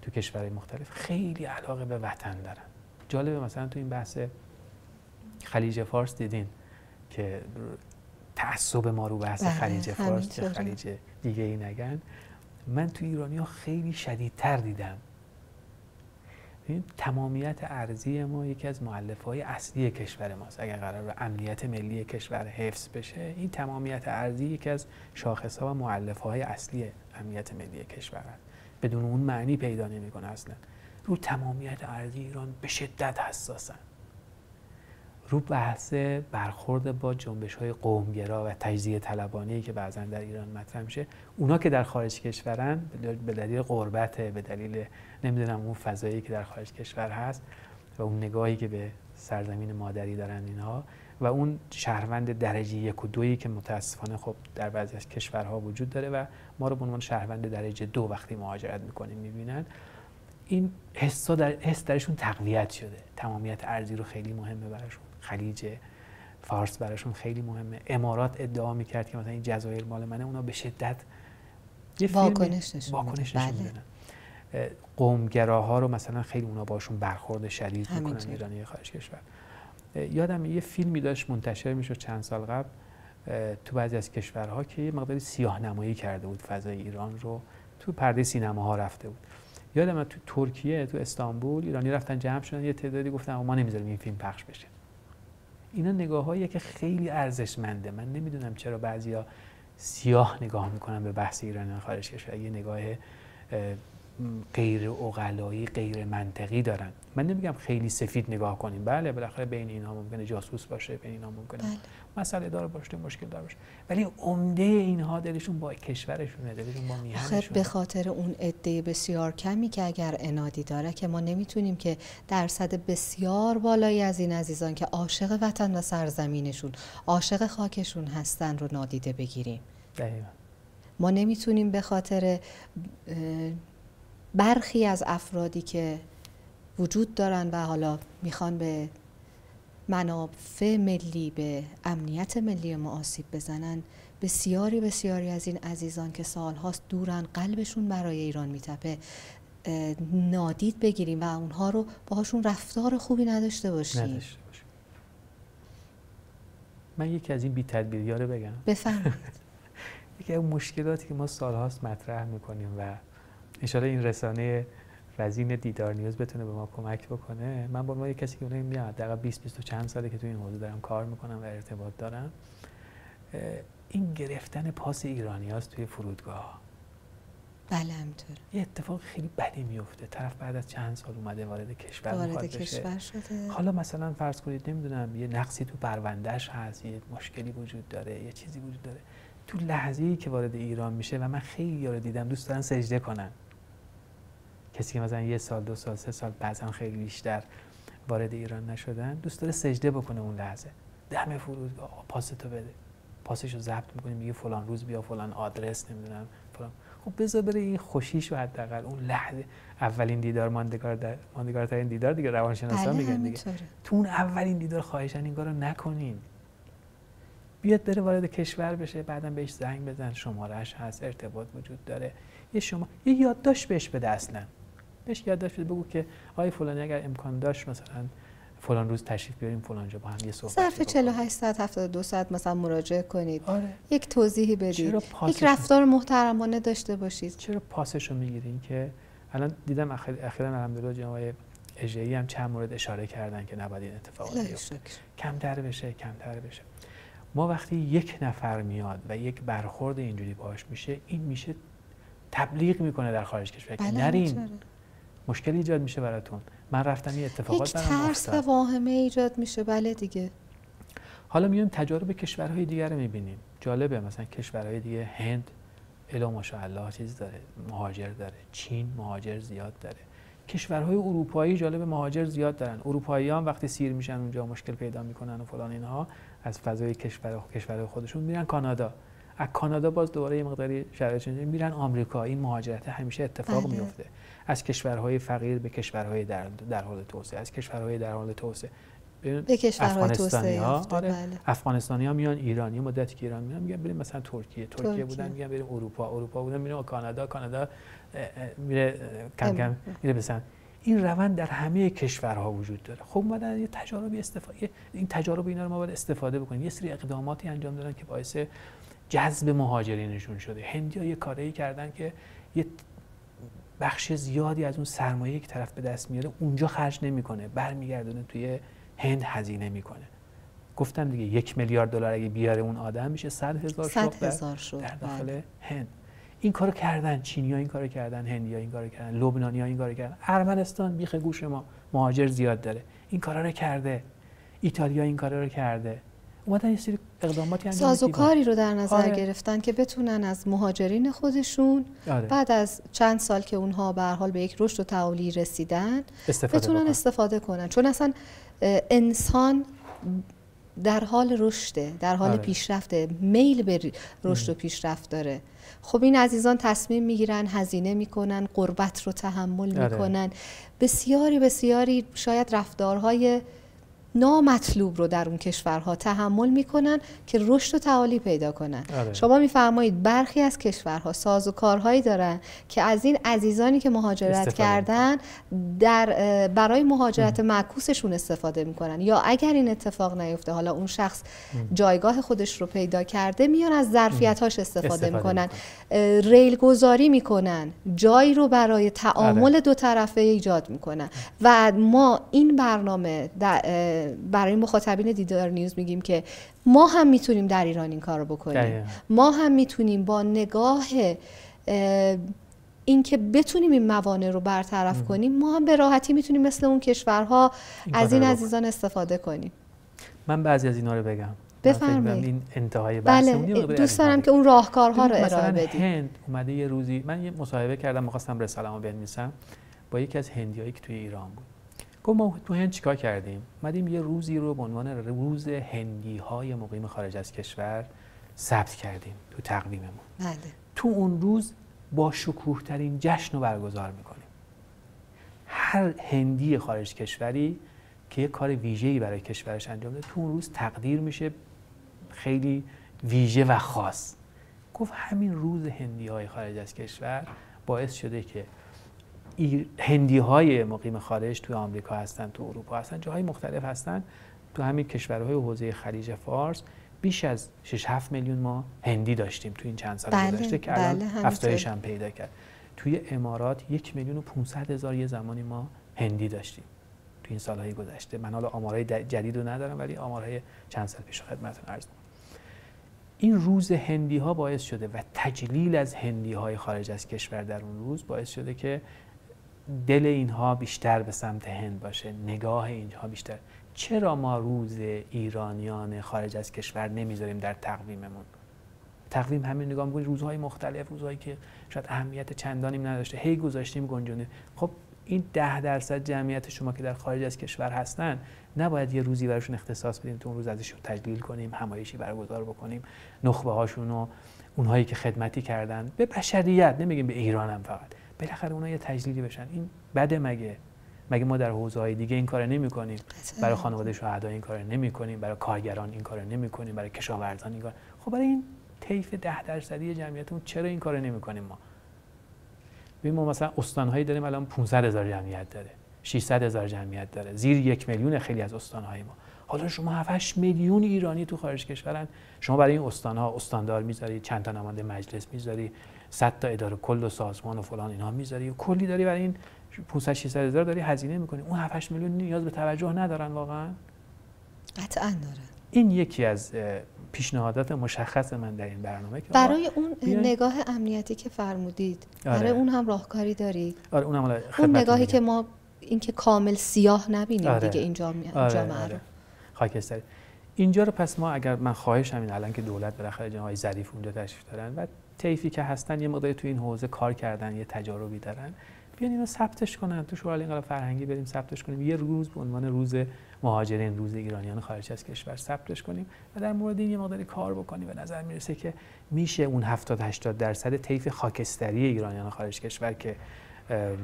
تو کشورهای مختلف، خیلی علاقه به وطن دارن. جالبه مثلا تو این بحث خلیج فارس دیدین که تعصب ما رو بحث خلیج فارس که خلیج دیگه ای نگن، من تو ایرانی‌ها خیلی شدیدتر دیدم. این تمامیت ارضی ما یکی از مؤلفه‌های اصلی کشور ماست. اگر قرار امنیت ملی کشور حفظ بشه، این تمامیت ارضی یکی از شاخص‌ها و مؤلفه‌های اصلی امنیت ملی کشور است. بدون اون معنی پیدا نمی‌کنه اصلا. رو تمامیت ارضی ایران به شدت حساسن. رو بحث برخورد با جنبش‌های قومگرا و تجزیه طلبانه‌ای که بعضا در ایران مطرح میشه، اونا که در خارج کشورن به دلیل غربت، به دلیل نمیدونم اون فضایی که در خارج کشور هست و اون نگاهی که به سرزمین مادری دارن اینها و اون شهروند درجه 1 و 2 که متاسفانه خب در بعضی از کشورها وجود داره و ما رو به عنوان شهروند درجه 2 وقتی مهاجرت می‌کنیم می‌بینن، این حس درشون تقویت شده. تمامیت ارضی رو خیلی مهمه براشون. خلیج فارس براشون خیلی مهمه. امارات ادعا میکرد که مثلا این جزایر مال منه، اونا به شدت واکنش نشون میدن. قومگراها رو مثلا خیلی اونا باشون برخورد شدید میکنن ایرانی خارج کشور. یادم یه فیلمی داشت منتشر میشد چند سال قبل تو بعضی از کشورها که یه مقداری سیاه‌نمایی کرده بود فضای ایران رو، تو پرده سینماها رفته بود. یادم تو ترکیه، تو استانبول ایرانی رفتن جمع شدن، یه تعدادی گفتن ما نمیذاریم این فیلم پخش بشه. اینا نگاه‌هایی که خیلی ارزشمنده. من نمیدونم چرا بعضیا سیاه نگاه میکنن به بحث ایران خارج کشور، یه نگاه غیر عقلایی، غیر منطقی دارن. من نمیگم خیلی سفید نگاه کنیم، بله بالاخره بین اینها ممکنه جاسوس باشه، بین اینها ممکنه مسئله دار باشه، مشکل دار باشه، ولی عمده اینها دلشون با کشورشونه، دلشون با میهنشونه. به خاطر اون عده بسیار کمی که اگر عنادی داره که ما نمیتونیم که درصد بسیار بالایی از این عزیزان که عاشق وطن و سرزمینشون، عاشق خاکشون هستن رو نادیده بگیریم. دقیقاً. ما نمیتونیم به خاطر برخی از افرادی که وجود دارن و حالا میخوان به منافع ملی، به امنیت ملی ما آسیب بزنن، بسیاری از این عزیزان که سالهاست دورن، قلبشون برای ایران میتپه، نادید بگیریم و اونها رو باهاشون رفتار خوبی نداشته باشیم. من یکی از این بی‌تدبیری‌ها رو بگم. بفرمایید. یکی از مشکلاتی که ما سالهاست مطرح میکنیم و انشالله این رسانه وزین دیدار نیوز بتونه به ما کمک بکنه. من با ما یک کسی که اونایی میاد دقیقا 20 و چند ساله که توی این حوزه دارم کار میکنم و ارتباط دارم، این گرفتن پاس ایرانیاست توی فرودگاه. بله همینطوره. یه اتفاق خیلی بدی میفته، طرف بعد از چند سال اومده وارد کشور شده. حالا مثلا فرض کنید نمیدونم یه نقصی تو پروندهش هست، یه مشکلی وجود داره، یه چیزی وجود داره، تو لحظه‌ای که وارد ایران میشه و من خیلی رو دیدم دوست دارن سجده کنن. کسی که مثلا 1 سال 2 سال 3 سال بعضا خیلی بیشتر وارد ایران نشدن، دوست داره سجده بکنه اون لحظه. دم فرودگاه پاستو بده، پاسشو ضبط می‌کنی، میگه فلان روز بیا، فلان آدرس، نمیدونم فلان. خب بذار بره این خوشیشو حداقل اون لحظه، اولین دیدار ماندگارترین دیدار دیگه، روانشناسا میگن دیگه. تو اون اولین دیدار خواهشاً این کارو نکنین. بیاد بره وارد کشور بشه، بعداً بهش زنگ بزن، شماره‌اش هست، ارتباط وجود داره، یه یادداشت بهش بده، اصلا بهش یادداشت بده، بگو که آقای فلانی اگر امکان داشت مثلا فلان روز تشریف بیاریم فلان جا با هم یه صحبت ظرف 48 ساعت 72 ساعت مثلا مراجعه کنید. آره. یک توضیحی بدید، یک رفتار محترمانه داشته باشید. چرا پاسشو میگیرین؟ که الان دیدم اخیراً الحمدلله جناب اژه‌ای هم چند مورد اشاره کردن که نباید این اتفاقات بیفته، کمتر بشه. ما وقتی یک نفر میاد و یک برخورد اینجوری باهاش میشه، این میشه تبلیغ میکنه در خارج کشور که نرین، مشکل ایجاد میشه براتون. من رفتم این اتفاقات برام افتاد، یک ترس و واهمه ایجاد میشه. بله دیگه. حالا میایم تجارب کشورهای دیگر رو میبینیم، جالبه، مثلا کشورهای دیگه، هند الا ماشاءالله چیز داره، مهاجر داره، چین مهاجر زیاد داره، کشورهای اروپایی جالب مهاجر زیاد دارن. اروپایی‌ها وقتی سیر میشن اونجا مشکل پیدا میکنن و فلان اینها، از فضای کشور خودشون میرن کانادا، از کانادا باز دوباره یه مقداری شرایط میرن آمریکا. این مهاجرت همیشه اتفاق میفته، از کشورهای فقیر به کشورهای در حال توسعه، از کشورهای در حال توسعه به کشورهای توسعه یافته. آره. افغانستانی‌ها میان ایران، یه مدتی که ایران میان میگن بریم مثلا ترکیه بودن میگن بریم اروپا بودن میریم کانادا میره کم کم میره مثلا. این روند در همه کشورها وجود داره. خب اومدن یه تجاربی این تجارب اینا رو ما باید استفاده بکنیم. یه سری اقداماتی انجام دادن که باعث جذب مهاجرینشون شده. هندی‌ها یه کاری کردن که یه بخش زیادی از اون سرمایه‌ای که طرف به دست میاره اونجا خرج نمی‌کنه، برمیگردونه توی هند هزینه میکنه. گفتم دیگه 1 میلیارد دلار اگه بیاره اون آدم میشه 100,000 شغل در داخل هند. این کارو کردن چینی‌ها، این کارو کردن هندی‌ها، این کارو کردن لبنانی‌ها، این کارو کردن ارمنستان، بیخ گوش ما مهاجر زیاد داره، این کارا رو کرده. ایتالیا این کارا رو کرده. اومدن یه سری اقداماتی انجام دادن، سازوکاری رو در نظر گرفتن که بتونن از مهاجرین خودشون بعد از چند سال که اونها به هر حال به یک رشد و تعالی رسیدن بتونن استفاده کنن. چون اصلا انسان در حال رشده، در حال پیشرفته، میل به رشد و پیشرفت داره. خب این عزیزان تصمیم میگیرن، هزینه میکنن، غربت رو تحمل میکنن، بسیاری شاید رفتارهای نامطلوب رو در اون کشورها تحمل میکنن که رشد و تعالی پیدا کنن. شما میفرمایید برخی از کشورها سازوکارهایی دارن که از این عزیزانی که مهاجرت کردن برای مهاجرت معکوسشون استفاده میکنن، یا اگر این اتفاق نیفته، حالا اون شخص جایگاه خودش رو پیدا کرده، میان از ظرفیتاش استفاده میکنن، ریل گذاری میکنن، جایی رو برای تعامل دو طرفه ایجاد میکنن. و ما این برنامه برای مخاطبین دیدار نیوز میگیم که ما هم میتونیم در ایران این کار رو بکنیم. ما هم میتونیم با نگاه این که بتونیم این موانع رو برطرف کنیم، ما هم به راحتی میتونیم مثل اون کشورها از این عزیزان استفاده کنیم. من بعضی از اینا رو بگم. بفرمایید. این انتهای بحثمون. بله، دوست دارم که اون راهکارها رو ارائه بدید. هند اومده یه روزی، من یه مصاحبه کردم، می‌خواستم رساله‌مو بنویسم با یکی از هندیایی که توی ایران بود. گفت ما تو هند چیکار کردیم؟ اومدیم یه روزی رو به عنوان روز هندی‌های مقیم خارج از کشور ثبت کردیم تو تقویممون. بله. تو اون روز با شکوه‌ترین جشن رو برگزار می‌کنیم. هر هندی خارج کشوری که یه کار ویژه‌ای برای کشورش انجام بده، تو اون روز تقدیر میشه خیلی ویژه و خاص. گفت همین روز هندی‌های خارج از کشور باعث شده که هندی‌های مقیم خارج تو آمریکا هستن، تو اروپا هستن، جاهای مختلف هستن، تو همین کشورهای حوزه خلیج فارس بیش از 6-7 میلیون ما هندی داشتیم تو این چند سال گذشته که الان افزایش هم پیدا کرد. توی امارات 1,500,000 یه زمانی ما هندی داشتیم تو این سالهای گذشته. من حالا آمارهای جدید رو ندارم ولی آمارهای چند سال پیش خدمتتون عرض می‌کنم. این روز هندی‌ها باعث شده و تجلیل از هندی‌های خارج از کشور در اون روز باعث شده که دل اینها بیشتر به سمت هند باشه، نگاه اینها بیشتر. چرا ما روز ایرانیان خارج از کشور نمیذاریم در تقویممون؟ تقویم همین نگاه می‌کنیم روزهای مختلف، روزهایی که شاید اهمیت چندانی نداشته، هی گذاشتیم گنجونه. خب این 10% جمعیت شما که در خارج از کشور هستن، نباید یه روزی براشون اختصاص بدیم تو اون روز ازشون تجلیل کنیم، همایشی برگزار بکنیم، نخبه هاشون و اونهایی که خدمتی کردن به بشریت، نمیگیم به ایران هم فقط، بالاخره اونها یه تجلیلی بشن. این بده مگه؟ مگه ما در حوزه‌های دیگه این کارو نمی‌کنیم؟ برای خانواده شهدا این کارو نمی‌کنیم، برای کارگران این کارو نمی‌کنیم، برای کشاورزان این کار. خب برای این طیف 10% جمعیتمون چرا این کارو نمی‌کنیم ما؟ ببین ما مثلا استان‌هایی داریم الان 500,000 جمعیت داره، 600,000 جمعیت داره، زیر 1 میلیون خیلی از استان‌های ما. حالا شما 7-8 میلیون ایرانی تو خارج کشورن، شما برای این استان‌ها استاندار می‌ذاری، چند تا نماینده مجلس می‌ذاری، 100 تا اداره کل و سازمان و فلان اینها می‌ذاری و کلی داری برای این 500-600,000 داری هزینه می‌کنی. اون 7-8 میلیون نیاز به توجه ندارن واقعا؟ قطعاً دارن. این یکی از پیشنهادات مشخص من در این برنامه که برای اون نگاه امنیتی که فرمودید، برای اون هم راهکاری دارید؟ آره اونم اون نگاهی که ما اینکه کامل سیاه نبینیم دیگه اینجا رو. خاکستری. اینجا رو پس ما اگر من خواهش همین الان که دولت بالاخره جناب ظریف اونجا تشریف دارن و طیفی که هستن یه مقداری تو این حوزه کار کردن، یه تجاربی دارن، بیان اینو ثبتش کنن تو شورای انقلاب فرهنگی، بریم ثبتش کنیم، یه روز به عنوان روز مهاجرین، روز ایرانیان خارج از کشور ثبتش کنیم و در مورد این یه مقداری کار بکنیم. به نظر میرسه که میشه اون 70-80% طیف خاکستری ایرانیان خارج کشور که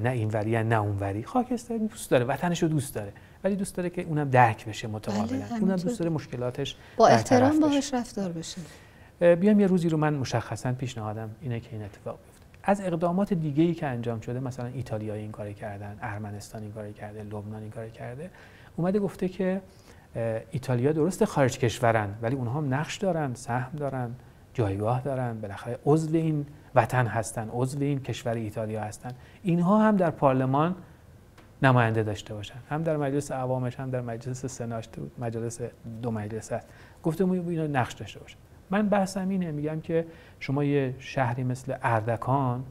نه اینوری نه اونوری، خاکستری دوست داره، وطنش رو دوست داره، ولی دوست داره که اونم درک بشه متقابلا، اونم دوست داره مشکلاتش با احترام باهاش رفتار بشه. بیام یه روزی رو من مشخصا پیشنهادم اینه که این اتفاق بیفته. از اقدامات دیگه‌ای که انجام شده، مثلا ایتالیا این کارو کردن، ارمنستان این کارو کرده، لبنان این کارو کرده، اومده گفته که ایتالیا درسته خارج کشورن ولی اونها هم نقش دارن، سهم دارن، جایگاه دارن، بالاخره عضو این وطن هستن، عضو این کشور ایتالیا هستن، اینها هم در پارلمان نماینده داشته باشن، هم در مجلس عوامش، هم در مجلس سناش، مجلس دو مجلس هست، گفتم اینا نقش داشته باشن. من بحثم اینه، میگم که شما یه شهری مثل اردکان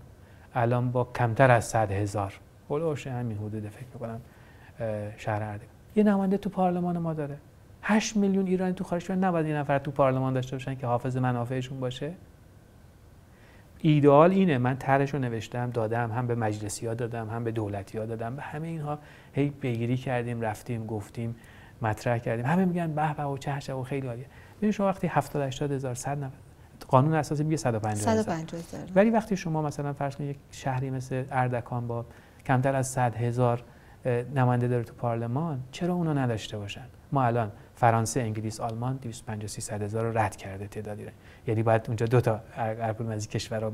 الان با کمتر از 100,000 هولوش همین حدود فکر می‌کنم شهر اردکان یه نماینده تو پارلمان ما داره. 8 میلیون ایرانی تو خارج کشور نباید یه نفر تو پارلمان داشته باشن که حافظ منافعشون باشه؟ ایدئال اینه، من طرحش رو نوشتم دادم، هم به مجلسی‌ها دادم، هم به دولتی‌ها دادم، به همه اینها هی پیگیری کردیم، رفتیم گفتیم، مطرح کردیم، همه میگن به به و چه و خیلی عالیه. ببین شما وقتی 70-80 هزار، 100 نفر، قانون اساسی میگه 150,000. ولی وقتی شما مثلا فرض کنید یک شهری مثل اردکان با کمتر از 100,000 نماینده داره تو پارلمان، چرا اونا نداشته باشن؟ ما الان فرانسه، انگلیس، آلمان 250-300 هزار رو رد کرده تعدادی رو. یعنی باید اونجا دو تا ارکان از کشورها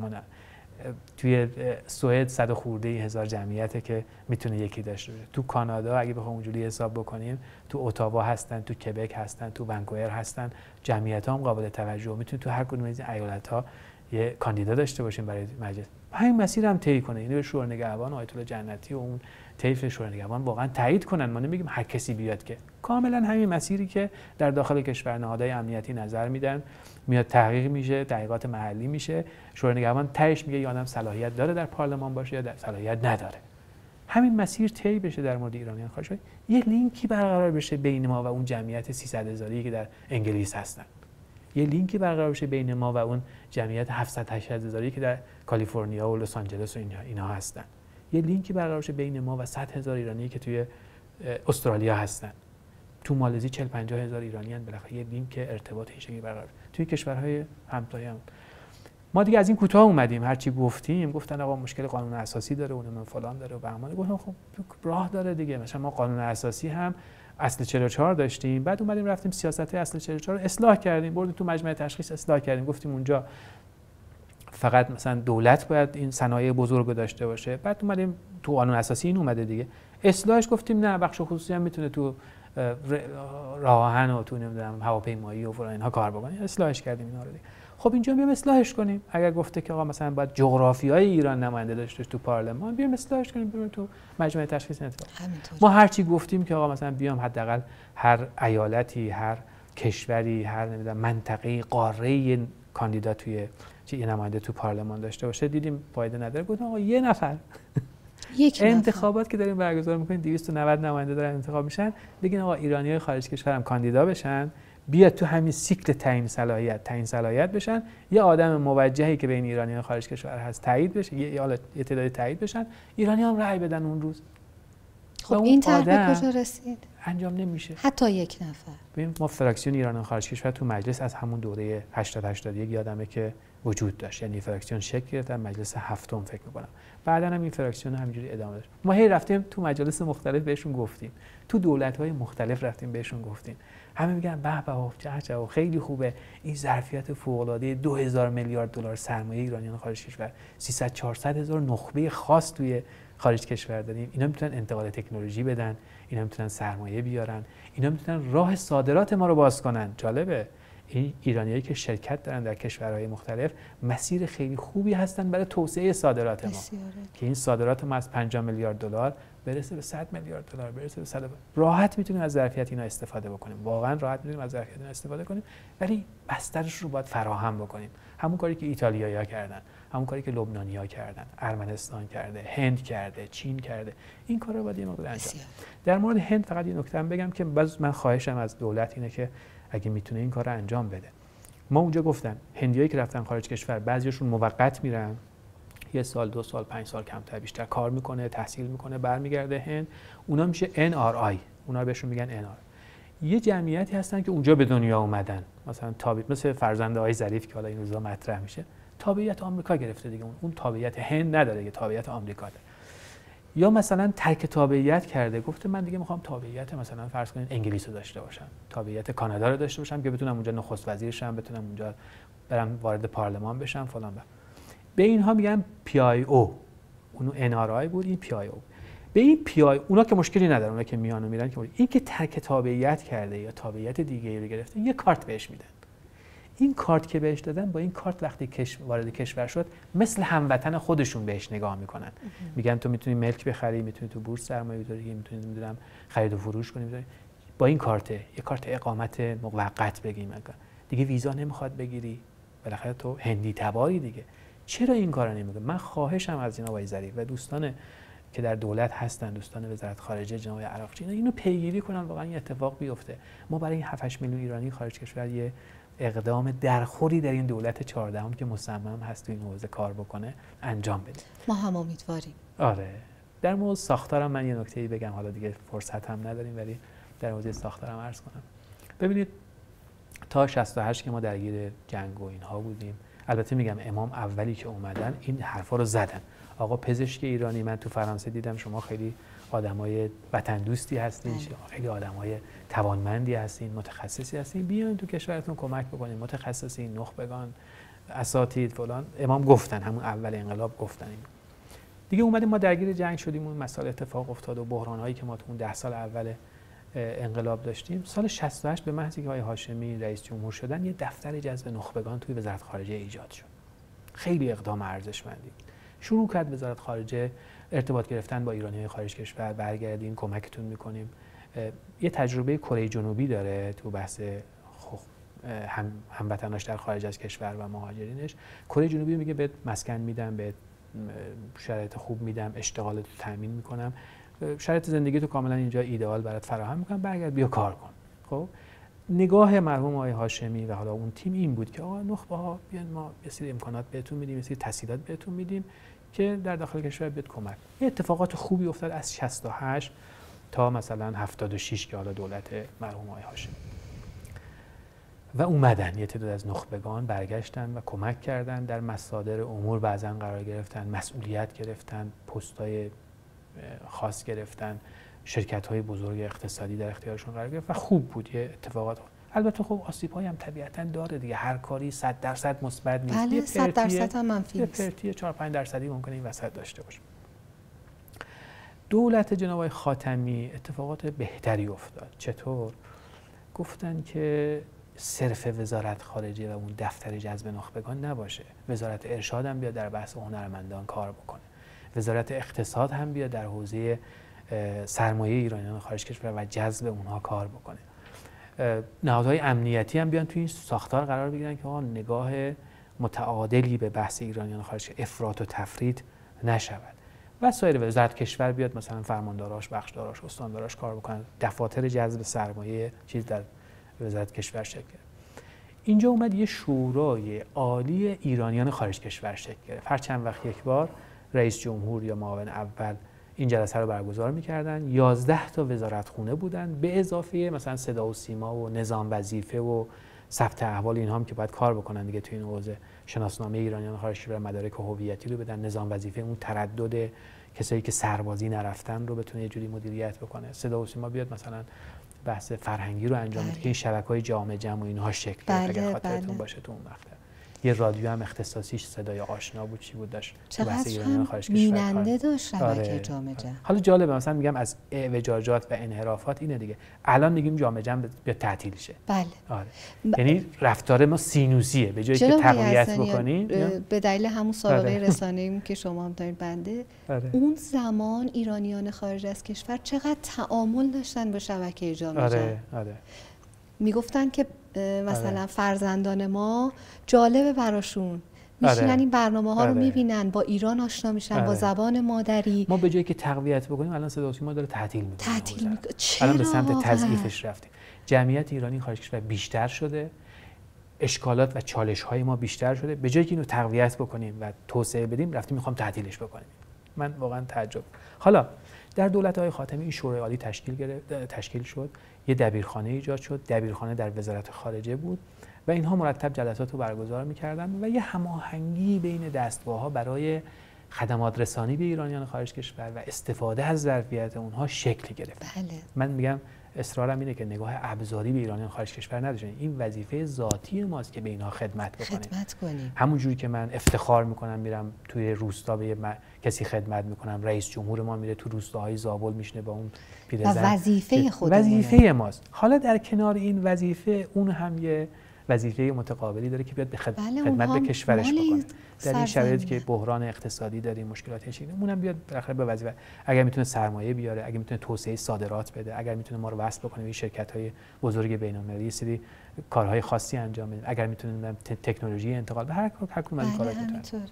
توی سوئد 100 خورده هزار جمعیته که میتونه یکی داشته باشه. تو کانادا اگه بخوام اونجوری حساب بکنیم، تو اتاوا هستن، تو کبک هستن، تو ونکوور هستن، جمعیت‌ها هم قابل توجه، میتونه تو هر کدوم از این ایالت‌ها یه کاندیدا داشته باشیم برای مجلس. همین مسیر هم طی کنه، یعنی به شورای نگهبان آیت الله جنتی و اون طیف شورای نگهبان واقعا تایید کنن. ما نمیگیم هر کسی بیاد، که کاملا همین مسیری که در داخل کشور نهادهای امنیتی نظر میدن، میاد تحقیق میشه، تحقیقات محلی میشه، شورای نگهبان تهش میگه یه آدم صلاحیت داره در پارلمان باشه یا صلاحیت نداره. همین مسیر طی بشه در مورد ایرانیان خارج. یه لینکی برقرار بشه بین ما و اون جمعیت 300,000 که در انگلیس هستن. یه لینکی برقرار بشه بین ما و اون جمعیت 700-800,000 که در کالیفرنیا و لس آنجلس و اینا هستن. یه لینکی برقرار بشه بین ما و 100,000 ایرانی که توی استرالیا هستن. تو مالزی 40-50 هزار ایرانی هستن. بالاخره یه لینک ارتباط این شکلی برقرار توی کشورهای همتای هم. ما دیگه از این کوتاه اومدیم، هر چی گفتن آقا مشکل قانون اساسی داره، اونم فلان داره و بهمان. گفتم خب راه داره دیگه. مثلا ما قانون اساسی هم اصل 44 داشتیم، بعد اومدیم رفتیم سیاست اصل 44 رو اصلاح کردیم، بردیم تو مجمع تشخیص اصلاح کردیم، گفتیم اونجا فقط مثلا دولت باید این صنایع بزرگ رو داشته باشه. بعد اومدیم تو قانون اساسی این اومده دیگه، اصلاحش گفتیم نه، بخش خصوصی هم میتونه تو راه آهن و تو نمیدونم هواپیمایی و فلان اینها کار بکنه. اصلاحش کردیم اینا رو دیگه. خب اینجا بیام اصلاحش کنیم. اگر گفته که آقا مثلا باید جغرافیای ایران نماینده داشته تو پارلمان، بیام اصلاحش کنیم، بریم تو مجمع تشخیص اتفاق. ما هر چی گفتیم که آقا مثلا بیام حداقل هر ایالتی، هر کشوری، هر نمیدونم منطقه، قاره کاندیدا توی یه نماینده تو پارلمان داشته باشه، دیدیم فایده نداره. گفتم آقا یه نفر انتخابات که داریم برگزار می‌کنیم 290 نماینده دارن انتخاب میشن، بگین آقا ایرانیای خارج کشور هم کاندیدا بشن، بیاد تو همین سیکل تعیین صلاحیت بشن، یه آدم موجهی که بین ایرانیان خارج کشور هست تایید بشه، یه تعدادی تایید بشن، ایرانی هم رأی بدن اون روز. خب این طرح به کجا رسید؟ انجام نمیشه. حتی یک نفر. ببین ما فراکسیون ایرانیان خارج کشور تو مجلس از همون دوره 80-81 یادمه که وجود داشت، یعنی فراکسیون شکل گرفت در مجلس هفتم فکر می‌کنم. بعداً هم این فراکسیون همینجوری ادامه داشت. ما هی رفتیم تو مجالس مختلف بهشون گفتیم، تو دولت‌های مختلف رفتیم بهشون گفتیم. همه میگن به به چه خیلی خوبه این ظرفیت فوق‌العاده 2000 میلیارد دلار سرمایه ایرانیان خارج کشور، 300-400 هزار نخبه خاص توی خارج کشور داریم. اینا میتونن انتقال تکنولوژی بدن، اینا میتونن سرمایه بیارن، اینا میتونن راه صادرات ما رو باز کنن. جالبه این ایرانیایی که شرکت دارن در کشورهای مختلف مسیر خیلی خوبی هستن برای توسعه صادرات ما، که این صادرات ما از 50 میلیارد دلار برسه به 100 میلیارد دلار، برسه به 100. راحت میتونیم از ظرفیت اینا استفاده بکنیم، واقعا راحت میتونیم از ظرفیت اینا استفاده کنیم، ولی بسترش رو باید فراهم بکنیم. همون کاری که ایتالیایی‌ها کردن، همون کاری که لبنانی‌ها کردن، ارمنستان کرده، هند کرده، چین کرده، این کارا رو باید یه مقدار انجام. در مورد هند فقط یه نکته بگم که من خواهشم از دولت اینه که اگه میتونه این کار رو انجام بده. ما اونجا گفتن هندیایی که رفتن خارج کشور بعضیشون موقت میرن، 1 سال 2 سال 5 سال کمتر بیشتر کار میکنه، تحصیل میکنه، برمیگرده هند. اونا میشه NRI، اونا بهشون میگن NR. یه جمعیتی هستن که اونجا به دنیا اومدن، مثلا مثل فرزند آقای ظریف که حالا این روزا مطرح میشه، تابعیت آمریکا گرفته دیگه، اون تابعیت هند نداره، یه تابعیت آمریکا داره. یا مثلا ترک تابعیت کرده، گفته من دیگه میخوام تابعیت مثلا فرض کنید انگلیس رو داشته باشم، تابعیت کانادا رو داشته باشم که بتونم اونجا نخست وزیر شم، بتونم اونجا برم وارد پارلمان بشم فلان. به اینها میگن PIO، اونو NRI بود، این PIO. به این PIO اونا که مشکلی ندارن، اونا که میان و میرن که این که ترک تابعیت کرده یا تابعیت دیگه‌ای رو گرفته یه کارت بهش میدن. این کارت که بهش دادن، با این کارت وقتی وارد کشور شد مثل هموطن خودشون بهش نگاه میکنن. میگن تو میتونی ملک بخری، میتونی تو بورس سرمایه گذاری، میتونی نمیدونم خرید و فروش کنی، با این کارت، یه کارت اقامت موقت بگیم دیگه ویزا نمیخواد بگیری، بالاخره تو هندی تباری دیگه. چرا این کارو نمیکنه؟ من خواهشم از جناب آقای ظریف و دوستان که در دولت هستن، دوستان وزارت خارجه جناب عراقچی، اینو پیگیری کنن واقعا این اتفاق بیفته. ما برای این 7-8 میلیون ایرانی خارج کشور یه اقدام درخوری در این دولت 14ام که مصمم هست تو این حوزه کار بکنه انجام بده. ما هم امیدواریم. آره. در مورد ساختارم من یه نکته‌ای بگم، حالا دیگه فرصت هم نداریم، ولی در مورد ساختارم عرض کنم. ببینید تا 68 که ما درگیر جنگ و اینها بودیم، البته میگم امام اولی که اومدن این حرفا رو زدن. آقا پزشک ایرانی، من تو فرانسه دیدم شما خیلی آدمای وطن دوستی هستین، خیلی آدمای توانمندی هستین، متخصصی هستین، بیاین تو کشورتون کمک بکنین، متخصصین، نخبگان، اساتید فلان. امام گفتن، همون اول انقلاب گفتن. دیگه اومدیم ما درگیر جنگ شدیم، اون مسائل اتفاق افتاد و بحران‌هایی که ما تو اون 10 سال اول انقلاب داشتیم. سال 68 به محض اینکه آقای هاشمی رئیس جمهور شدن یه دفتر جذب نخبگان توی وزارت خارجه ایجاد شد. خیلی اقدام ارزشمندی. شروع کرد وزارت خارجه ارتباط گرفتن با ایرانی‌های خارج کشور، برگردین کمکتون می‌کنیم. یه تجربه کره جنوبی داره تو بحث هموطناش در خارج از کشور و مهاجرینش. کره جنوبی میگه بهت مسکن میدم، بهت شرایط خوب میدم، اشتغالت رو تامین میکنم، شرایط زندگی تو کاملا اینجا ایدئال برات فراهم میکنم، برگرد بیا کار کن. خب نگاه مرحوم آقای هاشمی و حالا اون تیم این بود که آقا نخبه ها بیان، ما یه سری امکانات بهتون میدیم، یه سری تسهیلات بهتون میدیم که در داخل کشور بهت کمک. یه اتفاقات خوبی افتاد از 68 تا مثلا 76 که حالا دولت مرحوم آقای هاشمی و اومدن یه تعداد از نخبگان برگشتن و کمک کردن در مصادر امور، بعضن قرار گرفتن، مسئولیت گرفتن، پست‌های خاص گرفتن، شرکت‌های بزرگ اقتصادی در اختیارشون قرار گرفت و خوب بود یه اتفاقات. البته خب آسیب‌هایی هم طبیعتاً داره دیگه، هر کاری 100% مثبت نیست. بله 100% هم منفی نیست. یه پرتی 4-5% ممکنه این وسط داشته باشه. دولت جناب آقای خاتمی اتفاقات بهتری افتاد. چطور؟ گفتن که صرف وزارت خارجه و اون دفتر جذب نخبگان نباشه، وزارت ارشاد هم بیاد در بحث هنرمندان کار بکنه، وزارت اقتصاد هم بیاد در حوزه سرمایه ایرانیان خارج کشور و جذب اونها کار بکنه، نهادهای امنیتی هم بیان توی این ساختار قرار بگیرن که نگاه متعادلی به بحث ایرانیان خارج کشور، افراط و تفریط نشود و سایر. وزارت کشور بیاد مثلا فرمانداراش، بخشداراش، استانداراش کار بکنن، دفاتر جذب سرمایه چیز در وزارت کشور شکل گرفت. اینجا اومد یه شورای عالی ایرانیان خارج کشور شکل گرفت. هر چند وقت یک بار رئیس جمهور یا معاون اول این جلسه رو برگزار می‌کردن. 11 تا وزارتخونه بودن به اضافه مثلا صدا و سیما و نظام وظیفه و ثبت احوال، اینها هم که باید کار بکنن دیگه توی این حوزه. شناسنامه ایرانیان خارج کشور، مدارک هویتی رو بدن، نظام وظیفه اون تردد کسایی که سربازی نرفتن رو بتونه یه جوری مدیریت بکنه. صدا و سیما بیاد مثلا بحث فرهنگی رو انجام بده که این شبکه‌های جامع جمع و اینها شکل گرفت. اگر خاطرتون باشه تو اون مقطع یه رادیو هم اختصاصیش صدای آشنا بود، چی بود داشت بحث ایرانیان خارج کشور بیننده داشت شبکه جامع جمع. حالا جالبه مثلا میگم از اعوجاجات و انحرافات اینه دیگه. الان میگیم جامع جمع به تعطیل شه. بله. یعنی رفتار ما سینوسیه، به جایی که تقویت بکنیم به دلیل همون سابقه رسانه‌ای که شما هم دارید بنده اون زمان ایرانیان خارج از کشور چقدر تعامل داشتن با شبکه جامع جمع. میگفتن که مثلا فرزندان ما جالبه براشون، میشینن این برنامه ها رو میبینن، با ایران آشنا میشن، با زبان مادری. ما به جایی که تقویت بکنیم الان صدا و سیما داره تعطیل میکنه. الان به سمت تضعیفش رفتیم. جمعیت ایرانی خارج کشور بیشتر شده، اشکالات و چالش های ما بیشتر شده. به جایی که اینو تقویت بکنیم و توسعه بدیم رفتیم میخوام تعطیلش بکنیم. من واقعا تعجب. حالا در دولت‌های خاتمی این شورای عالی تشکیل شد، یه دبیرخانه ایجاد شد. دبیرخانه در وزارت خارجه بود و اینها مرتب جلسات رو برگزار می‌کردن و یه هماهنگی بین دستگاه‌ها برای خدمات رسانی به ایرانیان خارج کشور و استفاده از ظرفیت اونها شکل گرفت. بله. من میگم اصرارم اینه که نگاه ابزاری به ایرانیان خارج کشور نداشتیم. این وظیفه ذاتی ماست که به اینها خدمت بکنیم. همون جوری که من افتخار میکنم میرم توی روستا به کسی خدمت میکنم، رئیس جمهور ما میره تو روستاهای زابل میشنه با اون پیرزن، وظیفه خودمونه، وظیفه ماست. حالا در کنار این وظیفه اون هم یه وظیفه متقابلی داره که بیاد به خدمت به کشورش بکنه. در این شرایطی که بحران اقتصادی داریم، مشکلات چیزی، اونم بیاد بالاخره به وظیفه، اگر میتونه سرمایه بیاره، اگر میتونه توسعه صادرات بده، اگر میتونه ما رو وصل بکنه به شرکت‌های بزرگ بین‌المللی، سری کارهای خاصی انجام بده، اگر میتونه تکنولوژی انتقال به هر کدوم از این کارا میتونه.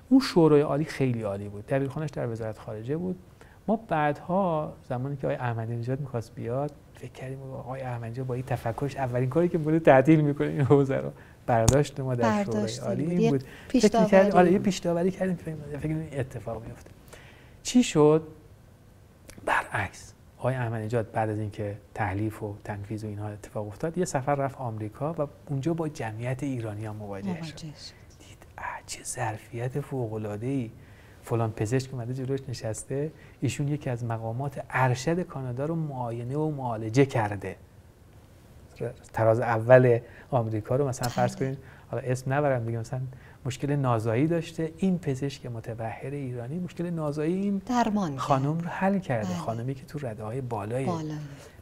اون شورای عالی خیلی عالی بود. دبیرخانه‌اش در وزارت خارجه بود. ما بعدها زمانی که آقای احمدی نژاد می‌خواست بیاد فکر کردیم آقای احمدی نژاد با این تفکرش اولین کاری که بود تعطیل می‌کنه این حوزه رو. برداشت ما در شورای عالی این بود. فکر کردیم یه پیش‌داوری کردیم فکر کنیم اتفاق میفته. چی شد؟ برعکس. آقای احمدی نژاد بعد از اینکه تحلیف و تنفیذ و اینها اتفاق افتاد یه سفر رفت آمریکا و اونجا با جمعیت ایرانیان مواجه شد. دید چه ظرفیت فوق‌العاده‌ای. فلان پزشک اومده جلوش نشسته، ایشون یکی از مقامات ارشد کانادا رو معاینه و معالجه کرده. تراز اول آمریکا رو مثلا فرض کنید، حالا اسم نبرم دیگه، مثلا مشکل نازایی داشته، این پزشک متبحر ایرانی مشکل نازایی این خانم رو حل کرده. خانمی که تو رده‌های بالایی.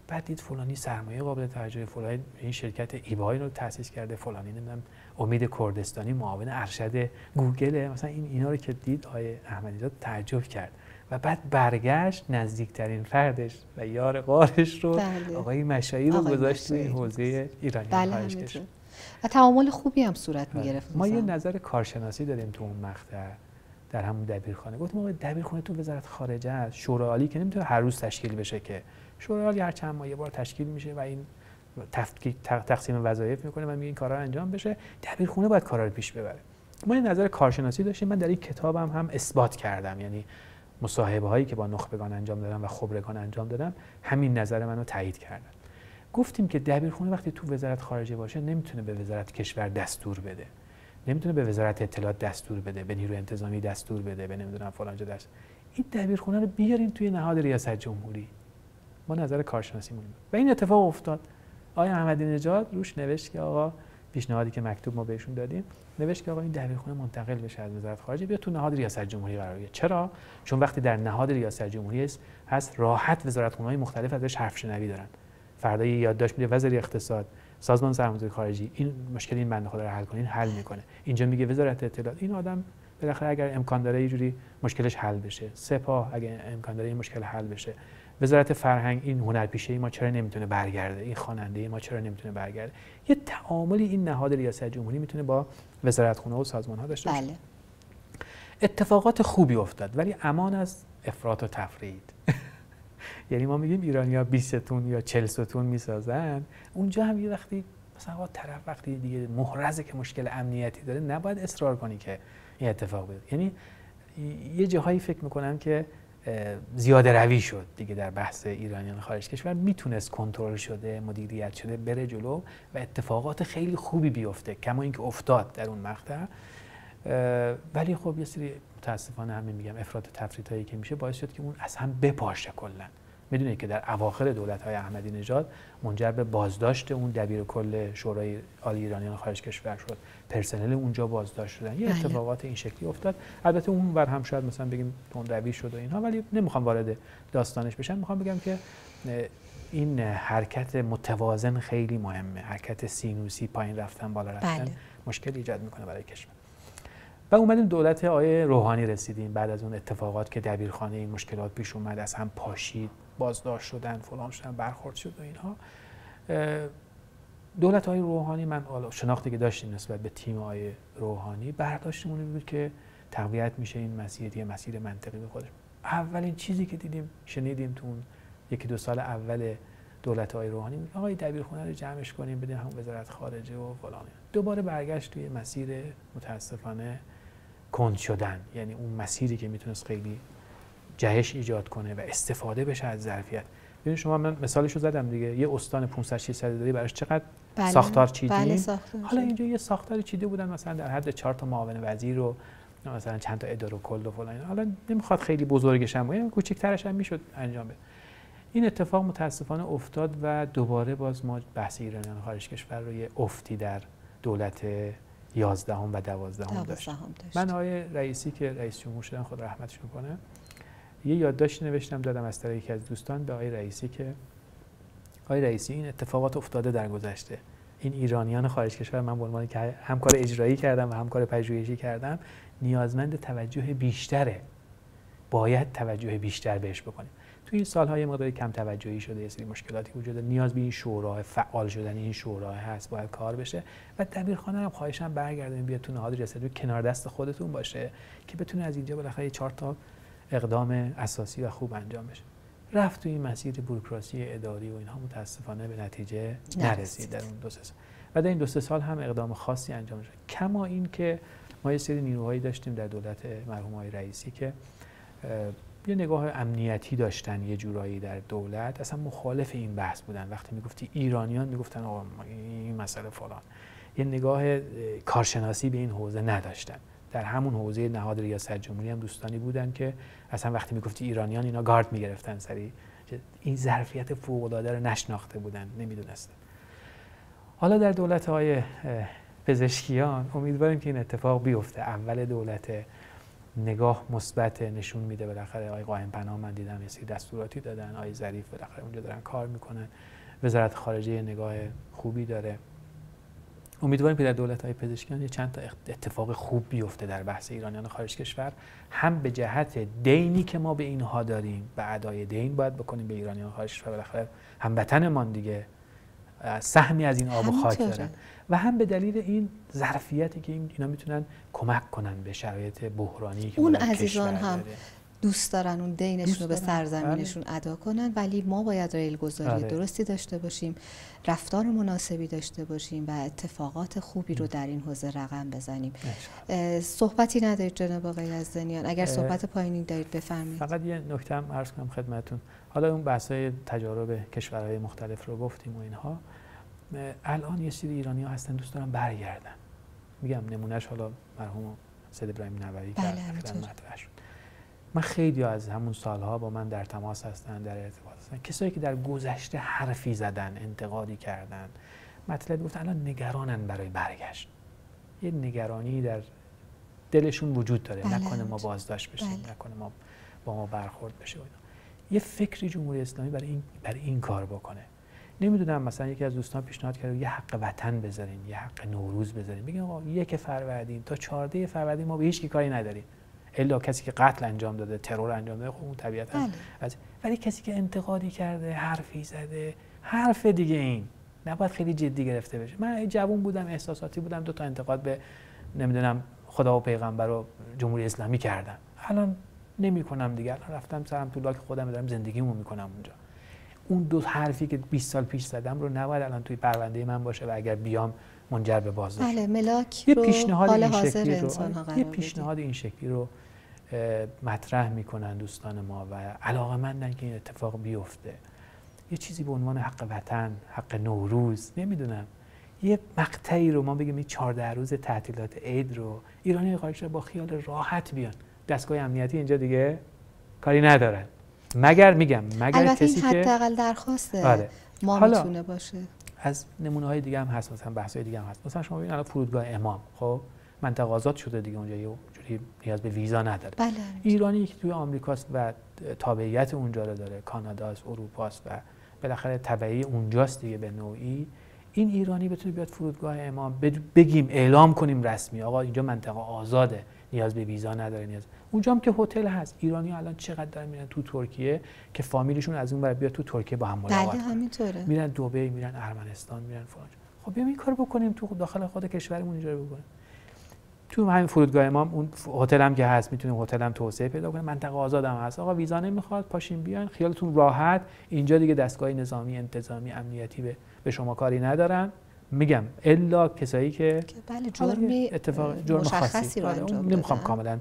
بعد دید فلانی سرمایه قابل توجه، فلانی این شرکت ایبای رو تأسیس کرده، فلانی نمیدونم امید کردستانی معاون ارشد گوگل، مثلا اینا رو که دید آقای احمدی نژاد تعجب کرد و بعد برگشت نزدیکترین فردش و یار غارش رو آقای مشایی رو گذاشت توی این حوزه ایرانی خارج کشور و تعامل خوبی هم صورت می‌گرفت. ما یه نظر کارشناسی داریم تو اون مقطع در همون دبیرخانه. گفتم آقا دبیرخانه تو وزارت خارجه است، شورای عالی که نمیتونه هر روز تشکیل بشه که. شورای عالی هر چند ماه یه بار تشکیل میشه و این تقسیم وظایف میکنه و میگه این کارا انجام بشه. دبیرخونه باید کارا رو پیش ببره. ما این نظر کارشناسی داشتیم. من در این کتابم هم اثبات کردم، یعنی مصاحبه هایی که با نخبگان انجام دادم و خبرگان انجام دادم همین نظر منو تایید کردن. گفتیم که دبیرخونه وقتی تو وزارت خارجه باشه نمیتونه به وزارت کشور دستور بده، نمیتونه به وزارت اطلاعات دستور بده، به نیروی انتظامی دستور بده، به نمیدونم فلان جا دستور. این دبیرخونه رو بیارین توی نهاد ریاست جمهوری. ما نظر کارشناسی مونیم و این اتفاق افتاد. آقای احمدی نژاد روش نوشت که آقا پیشنهادی که مکتوب ما بهشون دادیم، نوشت که آقا این دبیرخونه منتقل بشه از وزارت خارجه بیا تو نهاد ریاست جمهوری قرار بگیره. چرا؟ چون وقتی در نهاد ریاست جمهوری هست راحت وزارتخونه‌های مختلف ازش حرف شنوی دارن. فردا یادداشت میده وزیر اقتصاد، سازمان سرمایه‌گذاری خارجی این مشکل این بنده خدا رو حل کنین، حل میکنه. اینجا میگه وزارت اطلاعات، این آدم بالاخره اگر امکان داره یه جوری مشکلش حل بشه. سپاه اگر امکان داره این مشکل حل بشه. وزارت فرهنگ این هنرپیشه ما چرا نمیتونه برگرده، این خواننده ما چرا نمیتونه برگرده. یه تعاملی این نهاد ریاست جمهوری میتونه با وزارتخونه و سازمان‌ها داشته باشه. بله. اتفاقات خوبی افتاد ولی امان از افراط و تفرید. یعنی ما میگیم ایرانی‌ها 20 ستون یا 40 ستون میسازن، اونجا هم یه وقتی مثلا طرف وقتی دیگه محرزه که مشکل امنیتی داره نباید اصرار کنی که این اتفاق بیفته. یعنی یه جاهایی فکر میکنم که زیاده روی شد دیگه در بحث ایرانیان خارج کشور، میتونست کنترل شده، مدیریت شده بره جلو و اتفاقات خیلی خوبی بیفته کما اینکه افتاد در اون مقطع. ولی خب یه سری متاسفانه همین میگم افراط و تفریطایی که میشه باعث شد که اون از هم بپاشه کلا. میدونید که در اواخر دولت‌های احمدی نژاد منجر به بازداشت اون دبیر کل شورای عالی ایرانیان خارج کشور شد، پرسنل اونجا بازداشت شدن، یه اتفاقات این شکلی افتاد. البته اون ور هم شاید مثلا بگیم تندروی شد و اینها، ولی نمیخوام وارد داستانش بشم. میخوام بگم که این حرکت متوازن خیلی مهمه، حرکت سینوسی پایین رفتن بالا رفتن مشکل ایجاد میکنه برای کشور. و اومدیم دولت آقای روحانی رسیدیم بعد از اون اتفاقات که دبیرخانه این مشکلات پیش اومد، از هم پاشید، بازداشت شدن، فلان شدن، برخورد شد و اینها. دولت آقای روحانی، من شناختی که داشتیم نسبت به تیم آقای روحانی، برداشتمون این بود که تقویت میشه این مسیر، یه مسیر منطقی به خودش. اولین چیزی که دیدیم شنیدیم تو اون یکی دو سال اول دولت آقای روحانی، آقای دبیرخانه رو جمعش کنیم بدیم همون وزارت خارجه و فلان. دوباره برگشت توی مسیر متاسفانه کند شدن، یعنی اون مسیری که میتونست خیلی جهش ایجاد کنه و استفاده بشه از ظرفیت. ببین شما، من مثالش رو زدم دیگه، یه استان 500 600 داری براش چقدر ساختار چیدیم. حالا اینجا یه ساختاری چیده بودن مثلا در حد 4 تا معاون وزیر و مثلا چند تا اداره کل و فلان. حالا نمیخواد خیلی بزرگش هم باشه، کوچیک‌ترش هم میشد انجام بده. این اتفاق متاسفانه افتاد و دوباره باز ما بحث ایرانیان خارج کشور رو یه افتی در دولت 11 و 12 داشت. من آقای رئیسی که رئیس جمهور شدن، خدا رحمتش کنه، یه یادداشت نوشتم دادم از طرف یکی از دوستان به آقای رئیسی که آقای رئیسی این اتفاقات افتاده در گذشته، این ایرانیان خارج کشور، من به عنوان که هم کار اجرایی کردم و هم کار پژوهشی کردم، نیازمند توجه بیشتره، باید توجه بیشتر بهش بکنیم. توی این سال‌های مقداری کم توجهی شده، یه سری مشکلاتی وجود داره، نیاز به این شورای فعال شدن این شورای هست، باید کار بشه. و دبیرخانه هم خواهشاً برگردونید بیاد تو نهاد رسیدگی کنار دست خودتون باشه که بتونه از اینجا بالاخره 4 تا اقدام اساسی و خوب انجام بشه. رفت توی این مسیر بوروکراسی اداری و اینها متاسفانه به نتیجه نرسید در اون 2 سال. و در این 2 سال هم اقدام خاصی انجام شد. کما این که ما یه سری نیروهایی داشتیم در دولت مرحوم آقای رئیسی که یه نگاه امنیتی داشتن، یه جورایی در دولت اصلا مخالف این بحث بودن. وقتی میگفتی ایرانیان میگفتن آقا این مسئله فلان، یه نگاه کارشناسی به این حوزه نداشتن. در همون حوزه نهاد ریاست جمهوری هم دوستانی بودن که اصلا وقتی میگفتی ایرانیان اینا گارد میگرفتن سری، این ظرفیت فوق العاده رو نشناخته بودن، نمیدونستن. حالا در دولت های پزشکیان امیدواریم که این اتفاق بیفته. اول دولت نگاه مثبت نشون میده، بالاخره آقای قائم پناه من دیدم یه سری دستوراتی دادن، آقای ظریف بالاخره اونجا دارن کار میکنن، وزارت خارجه نگاه خوبی داره. امیدواریم که در دولت‌های پزشکیان چند تا اتفاق خوب بیفته در بحث ایرانیان خارج کشور، هم به جهت دینی که ما به اینها داریم، به ادای دین باید بکنیم به ایرانیان خارج کشور، بالاخره هموطنمان دیگه سهمی از این آب و خاک دارن، و هم به دلیل این ظرفیتی که اینا میتونن کمک کنن به شرایط بحرانی که اون عزیزان هم دوست دارن اون دینشون رو به سرزمینشون ادا کنن، ولی ما باید ریلگذاری درستی داشته باشیم، رفتار مناسبی داشته باشیم و اتفاقات خوبی رو در این حوزه رقم بزنیم. صحبتی ندارید جناب آقای یزدانیان؟ اگر صحبت پایینی دارید بفرمایید. فقط یه نکته هم عرض کنم خدمتتون. حالا اون بحث‌های تجارب کشورهای مختلف رو گفتیم و اینها، الان یه سری ایرانی‌ها هستن دوست دارن برگردن. میگم نمونهش حالا مرحوم سید ابراهیم نووی که مطرح شد. من خیلی از همون سالها با من در تماس هستن، در ارتباط هستن، کسایی که در گذشته حرفی زدن، انتقادی کردن، مطلبی گفتن، الان نگرانن برای برگشت. یه نگرانی در دلشون وجود داره، نکنه ما بازداشت بشیم، نکنه ما با ما برخورد بشه. یه فکری جمهوری اسلامی برای این کار بکنه. نمیدونم، مثلا یکی از دوستان پیشنهاد کرد یه حق وطن بذارین، یه حق نوروز بذارین، بگین آقا 1 فروردین تا 14 فروردین ما به هیچ کی کاری نداریم، الا کسی که قتل انجام داده، ترور انجام داده، خب اون طبیعتا ولی کسی که انتقادی کرده، حرفی زده، حرف دیگه این نباید خیلی جدی گرفته بشه. من جوان بودم، احساساتی بودم، 2 تا انتقاد به نمیدونم خدا و پیغمبر و جمهوری اسلامی کردم. الان نمی‌کنم دیگه، الان رفتم سرم تو لاک خودم، دارم زندگیمو میکنم اونجا. اون 2 حرفی که 20 سال پیش زدم رو نباید الان توی پرونده من باشه و اگر بیام منجر به بازداشت. بله، ملاک یه رو پیشنهاد حال این حاضر شکلی انسان ها رو، یه پیشنهاد این شکلی رو مطرح میکنن دوستان ما و علاقه‌مندن که این اتفاق بیفته. یه چیزی به عنوان حق وطن، حق نوروز، نمیدونم یه مقطعی رو ما بگیم این 14 روز تعطیلات عید رو ایرانی خارجی با خیال راحت بیان. دستگاه امنیتی اینجا دیگه کاری ندارن. مگر البته کسی این که حداقل درخواسته ما میتونه باشه. از نمونه‌های دیگه هم هست، مثلا بحث‌های دیگه هم هست. مثلا شما ببینید الان فرودگاه امام، خب منطقه آزاد شده دیگه، اونجا یه جوری نیاز به ویزا نداره. بله. ایرانی که توی آمریکاست و تابعیت اونجا رو داره، کاناداست، اروپاست و بالاخره تبعی اونجاست دیگه به نوعی، این ایرانی بتونه بیاد فرودگاه امام بگیم اعلام کنیم رسمی آقا اینجا منطقه آزاده، نیاز به ویزا نداره. اونجا هم که هتل هست. ایرانی الان چقدر دارن میرن تو ترکیه که فامیلشون از اون ور بیاد تو ترکیه با هم ملاقات کنن. همینطوره. میرن دبی، میرن ارمنستان، میرن فلان. خب بیایم این کارو بکنیم تو داخل خود کشورمون اینجا بکنیم. تو همین فرودگاه امام اون هتل هم که هست میتونیم هتل هم توسعه پیدا کنیم، منطقه آزاد هم هست. آقا ویزا نمیخواد، پاشین بیان، خیالتون راحت. اینجا دیگه دستگاه نظامی، انتظامی، امنیتی به شما کاری ندارن. میگم الا کسایی که بله جرم خاصی رو انجام دادن. نمیخوام کاملا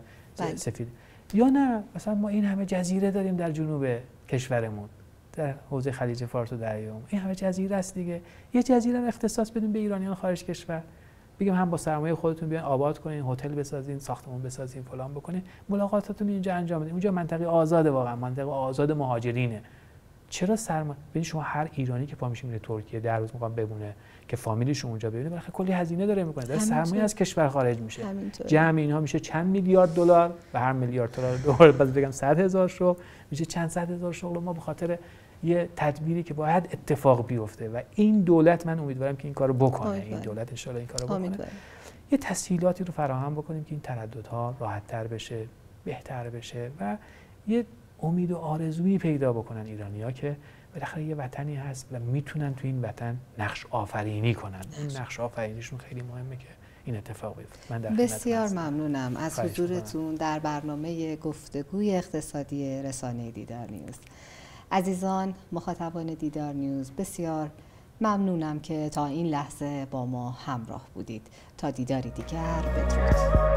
سفید. یا نه مثلا ما این همه جزیره داریم در جنوب کشورمون، در حوزه خلیج فارس و دریاچه، این همه جزیره است دیگه. یه جزیره رو اختصاص بدیم به ایرانیان خارج کشور، بگیم هم با سرمایه خودتون بیان آباد کنین، هتل بسازین، ساختمان بسازین، فلان بکنین، ملاقاتاتون اینجا انجام بدین. اونجا منطقه آزاده، واقعا منطقه آزاد مهاجرینه. چرا ببین شما هر ایرانی که پا میشه میره ترکیه 10 روز میخواد بمونه که فامیلیش اونجا ببینه، بالاخره کلی هزینه داره میکنه، داره سرمایه از کشور خارج میشه. جمع اینها میشه چند میلیارد دلار و هر میلیارد دلار باز بگم 100,000 شغل میشه چند صد هزار شغل. ما به خاطر یه تدبیری که باید اتفاق بیفته و این دولت، من امیدوارم که این کارو بکنه، این دولت ان شاءالله این کارو بکنه، یه تسهیلاتی رو فراهم بکنیم که این ترددها راحت‌تر بشه، بهتر بشه و یه امید و آرزویی پیدا بکنن ایرانی‌ها که بالاخره یه وطنی هست و میتونن تو این وطن نقش آفرینی کنن. اون نقش آفرینیشون خیلی مهمه که این اتفاق بیفته. من بسیار ممنونم از حضورتون در برنامه گفتگوی اقتصادی رسانه دیدار نیوز. عزیزان مخاطبان دیدار نیوز، بسیار ممنونم که تا این لحظه با ما همراه بودید. تا دیداری دیگر، بدرود.